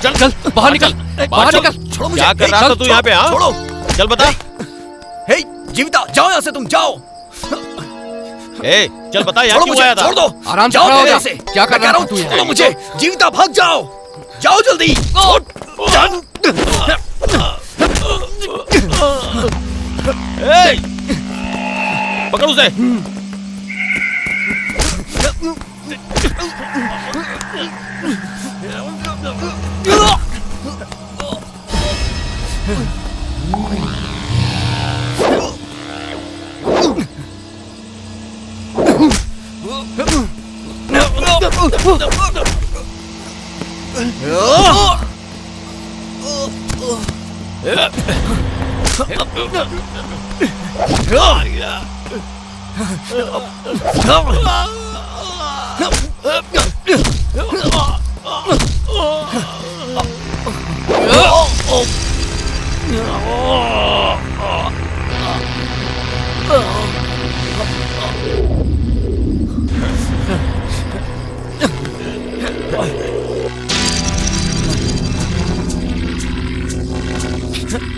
चल चल बाहर निकल, बाहर चल। निकल। छोड़ो मुझे। क्या कर रहा था तू यहाँ पे? हाँ छोड़ो। चल बता। हे जीविता, जाओ यहाँ से, तुम जाओ। ए चल बता यहाँ छोड़ो क्यों मुझे, आया था? छोड़ दो। आराम से जाओ खड़ा हो मेरे जा। से। क्या कर मैं कह रहा रहा हूँ, तू यहाँ? छोड़ो मुझे। जीविता भाग जाओ, जाओ जल्दी। ए, पकड़ उसे।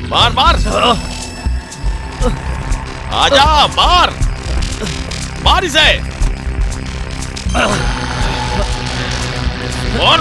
मार मार, आजा मार, मार इसे। और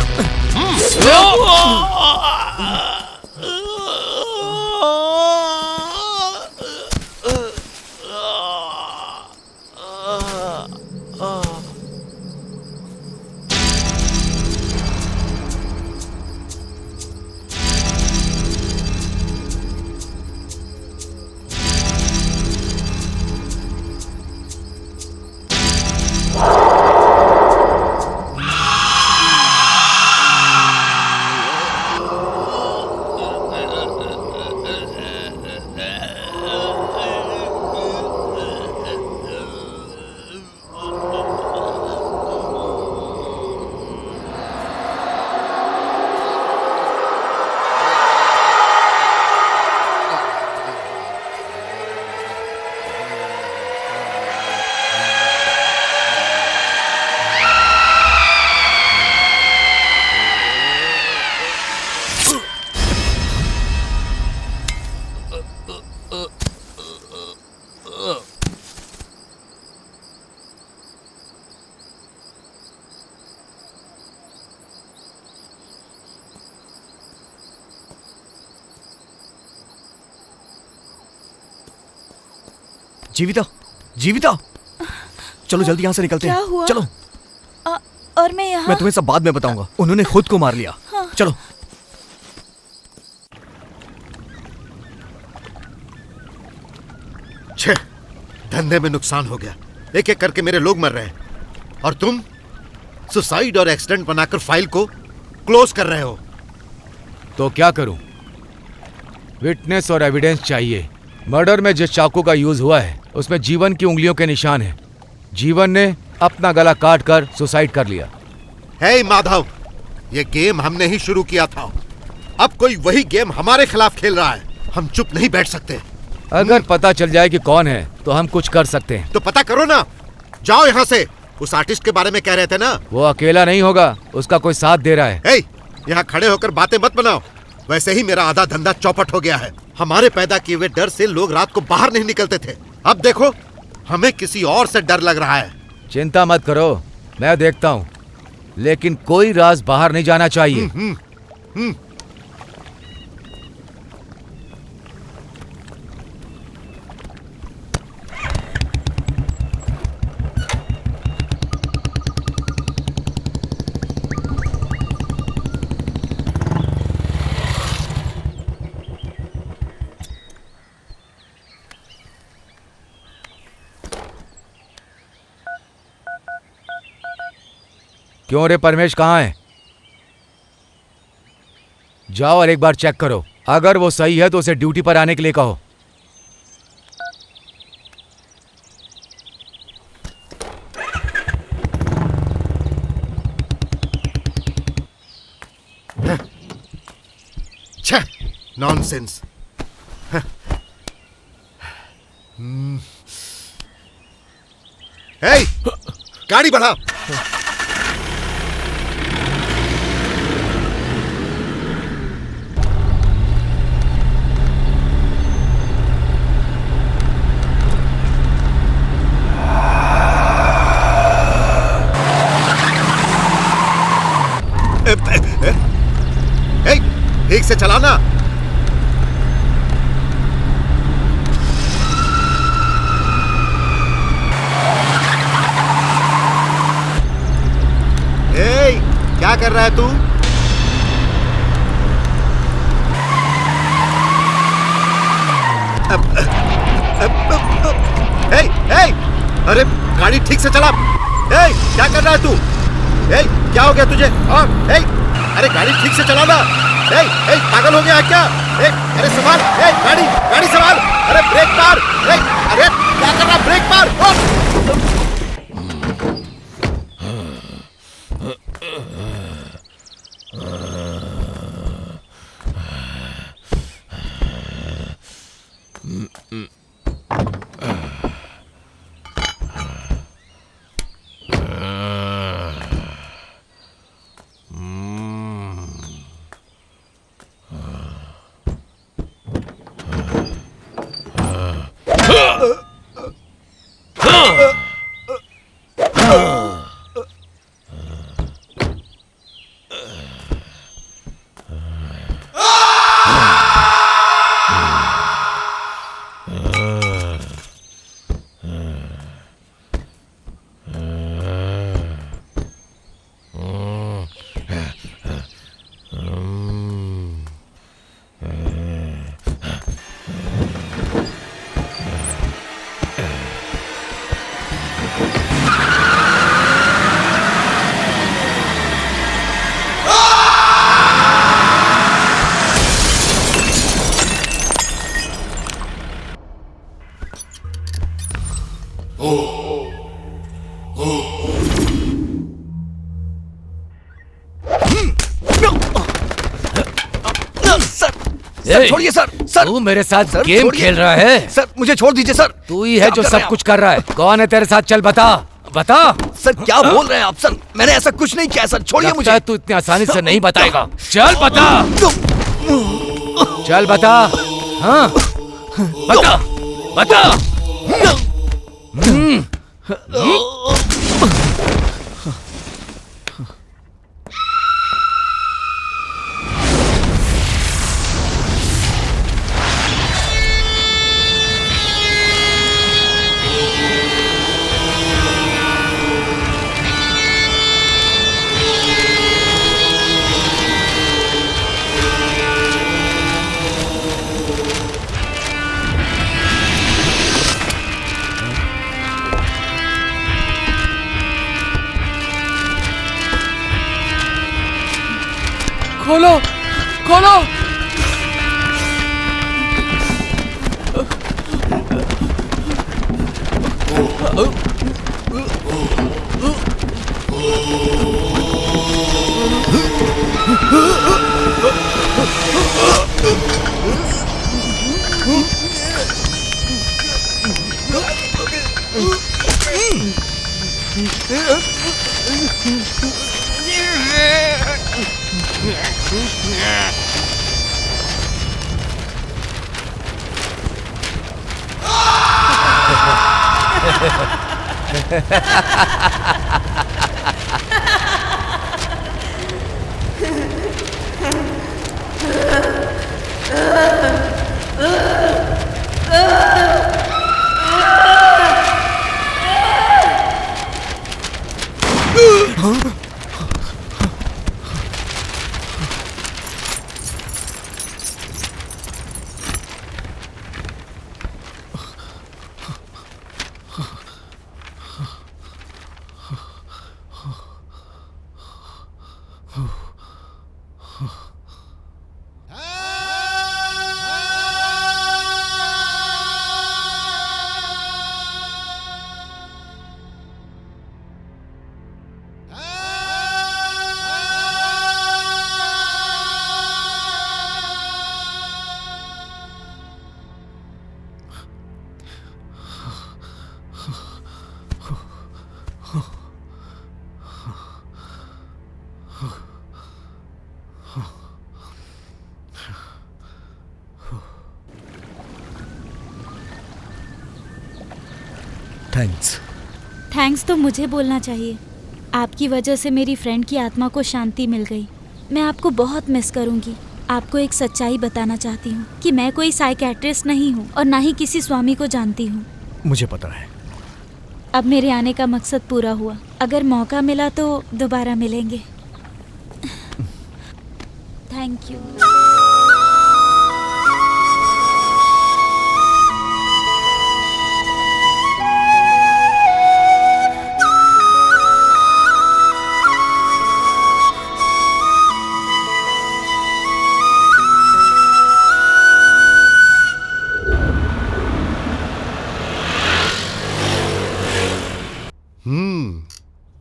जीविता, जीविता, चलो जल्दी यहाँ से निकलते क्या हैं। हुआ? चलो। और मैं यहाँ? मैं तुम्हें सब बाद में बताऊंगा। उन्होंने खुद को मार लिया। हाँ। चलो। छे, धंधे में नुकसान हो गया। एक एक करके मेरे लोग मर रहे हैं और तुम सुसाइड और एक्सीडेंट बनाकर फाइल को क्लोज कर रहे हो। तो क्या करूं? विटनेस और एविडेंस चाहिए। मर्डर में जिस चाकू का यूज हुआ है उसमें जीवन की उंगलियों के निशान हैं। जीवन ने अपना गला काट कर सुसाइड कर लिया। हे माधव, ये गेम हमने ही शुरू किया था। अब कोई वही गेम हमारे खिलाफ खेल रहा है। हम चुप नहीं बैठ सकते। अगर पता चल जाए कि कौन है तो हम कुछ कर सकते हैं। तो पता करो ना। जाओ यहाँ से। उस आर्टिस्ट के बारे में कह रहे थे ना? वो अकेला नहीं होगा, उसका कोई साथ दे रहा है। हे, यहाँ खड़े होकर बातें मत बनाओ। वैसे ही मेरा आधा धंधा चौपट हो गया है। हमारे पैदा किए हुए डर से लोग रात को बाहर नहीं निकलते थे। अब देखो, हमें किसी और से डर लग रहा है। चिंता मत करो, मैं देखता हूँ, लेकिन कोई राज बाहर नहीं जाना चाहिए। क्यों रे परमेश, कहाँ है? जाओ और एक बार चेक करो। अगर वो सही है तो उसे ड्यूटी पर आने के लिए कहो। छे, नॉनसेंस। हे, गाड़ी बढ़ा। ठीक से चलाना। क्या कर रहा है तू? अरे गाड़ी ठीक से चला। क्या कर रहा है तू? क्या हो गया तुझे? अरे गाड़ी ठीक से चलाना। पागल हो गया है क्या? अरे संभाल, गाड़ी संभाल। अरे ब्रेक मार। अरे क्या कर रहा? ब्रेक मार। सर छोड़िए सर। सर तू मेरे साथ सर, गेम खेल रहा है? सर मुझे छोड़ दीजिए सर। तू ही है जो सब कुछ कर रहा है। कौन है तेरे साथ? चल बता बता। सर क्या बोल रहे हैं आप? सर मैंने ऐसा कुछ नहीं किया सर, छोड़िए मुझे। तू इतनी आसानी से नहीं बताएगा। चल बता, चल बता। हाँ बता बता। खोलो खोलो। थैंक्स तो मुझे बोलना चाहिए। आपकी वजह से मेरी फ्रेंड की आत्मा को शांति मिल गई। मैं आपको बहुत मिस करूंगी। आपको एक सच्चाई बताना चाहती हूँ कि मैं कोई साइकियाट्रिस्ट नहीं हूँ और ना ही किसी स्वामी को जानती हूँ। मुझे पता है। अब मेरे आने का मकसद पूरा हुआ। अगर मौका मिला तो दोबारा मिलेंगे। Thank you.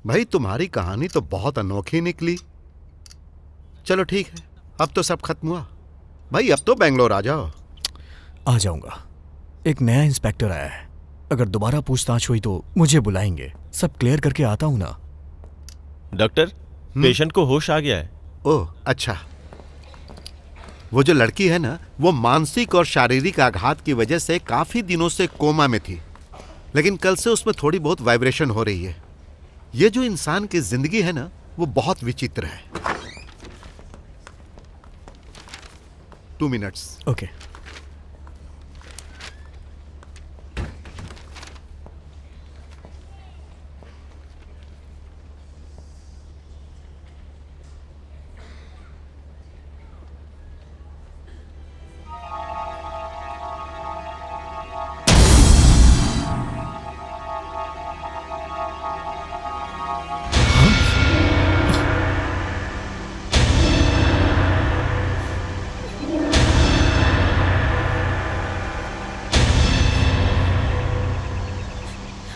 भाई तुम्हारी कहानी तो बहुत अनोखी निकली। चलो ठीक है, अब तो सब खत्म हुआ। भाई अब तो बेंगलोर आ जाओ। आ जाऊंगा। एक नया इंस्पेक्टर आया है, अगर दोबारा पूछताछ हुई तो मुझे बुलाएंगे। सब क्लियर करके आता हूं ना। डॉक्टर, पेशेंट को होश आ गया है। ओह अच्छा। वो जो लड़की है ना, वो मानसिक और शारीरिक आघात की वजह से काफी दिनों से कोमा में थी, लेकिन कल से उसमें थोड़ी बहुत वाइब्रेशन हो रही है। ये जो इंसान की जिंदगी है ना, वो बहुत विचित्र है। 2 मिनट्स। ओके।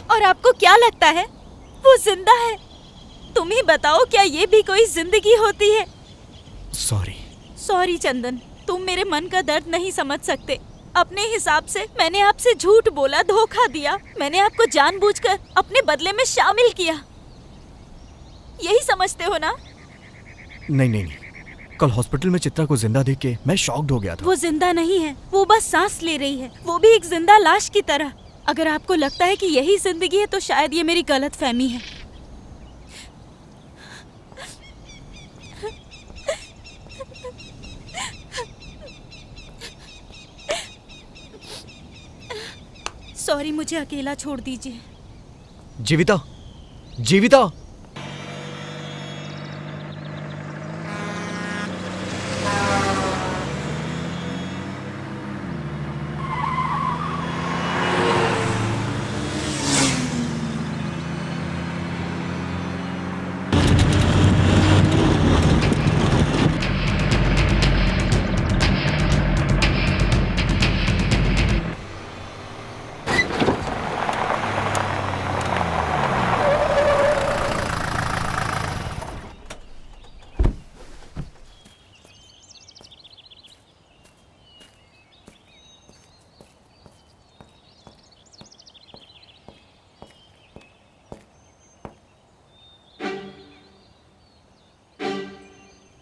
और आपको क्या लगता है वो जिंदा है? तुम ही बताओ, क्या ये भी कोई जिंदगी होती है? सॉरी चंदन, तुम मेरे मन का दर्द नहीं समझ सकते। अपने हिसाब से मैंने आपसे झूठ बोला, धोखा दिया। मैंने आपको जानबूझकर अपने बदले में शामिल किया। यही समझते हो ना? नहीं, कल हॉस्पिटल में चित्रा को जिंदा देख के मैं शॉक्ड हो गया था। वो जिंदा नहीं है, वो बस सांस ले रही है, वो भी एक जिंदा लाश की तरह। अगर आपको लगता है कि यही जिंदगी है तो शायद ये मेरी गलतफहमी है। सॉरी, मुझे अकेला छोड़ दीजिए। जीविता।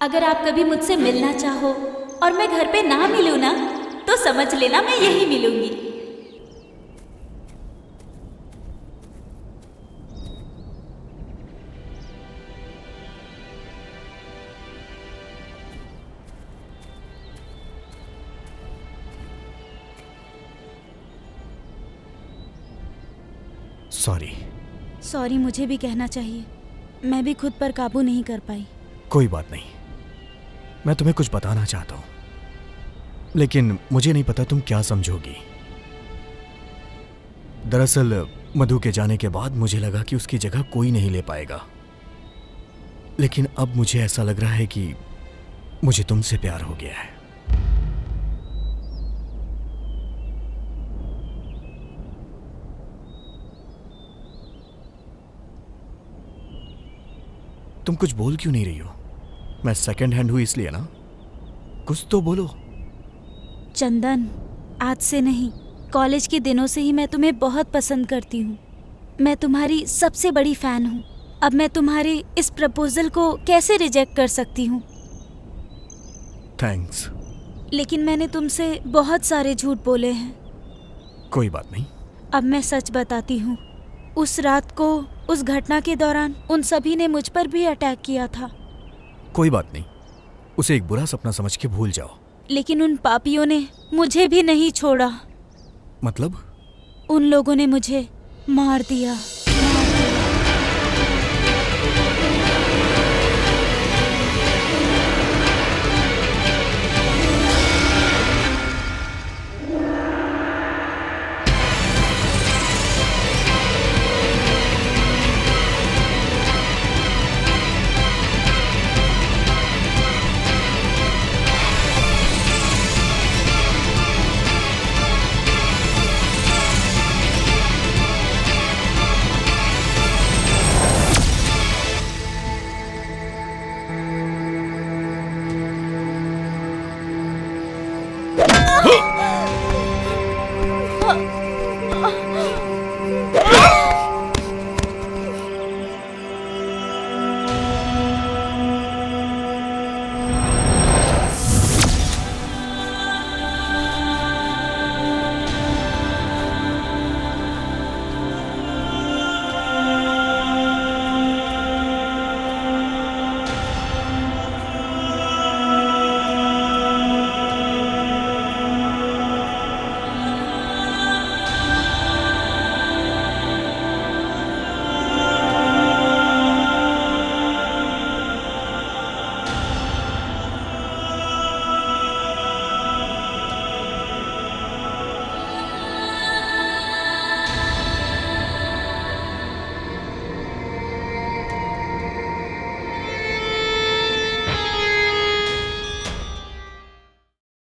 अगर आप कभी मुझसे मिलना चाहो और मैं घर पे ना मिलूं ना, तो समझ लेना मैं यही मिलूंगी। सॉरी, मुझे भी कहना चाहिए। मैं भी खुद पर काबू नहीं कर पाई। कोई बात नहीं, मैं तुम्हें कुछ बताना चाहता हूं, लेकिन मुझे नहीं पता तुम क्या समझोगी। दरअसल मधु के जाने के बाद मुझे लगा कि उसकी जगह कोई नहीं ले पाएगा, लेकिन अब मुझे ऐसा लग रहा है कि मुझे तुमसे प्यार हो गया है। तुम कुछ बोल क्यों नहीं रही हो? मैं सेकंड हैंड हूं इसलिए ना? कुछ तो बोलो। चंदन, आज से नहीं, कॉलेज के दिनों से ही मैं तुम्हें बहुत पसंद करती हूँ। मैं तुम्हारी सबसे बड़ी फैन हूँ। अब मैं तुम्हारे इस प्रपोजल को कैसे रिजेक्ट कर सकती हूँ? थैंक्स। लेकिन मैंने तुमसे बहुत सारे झूठ बोले हैं। कोई बात नहीं। अब मैं सच बताती हूँ। उस रात को, उस घटना के दौरान उन सभी ने मुझ पर भी अटैक किया था। कोई बात नहीं, उसे एक बुरा सपना समझ के भूल जाओ। लेकिन उन पापियों ने मुझे भी नहीं छोड़ा। मतलब? उन लोगों ने मुझे मार दिया।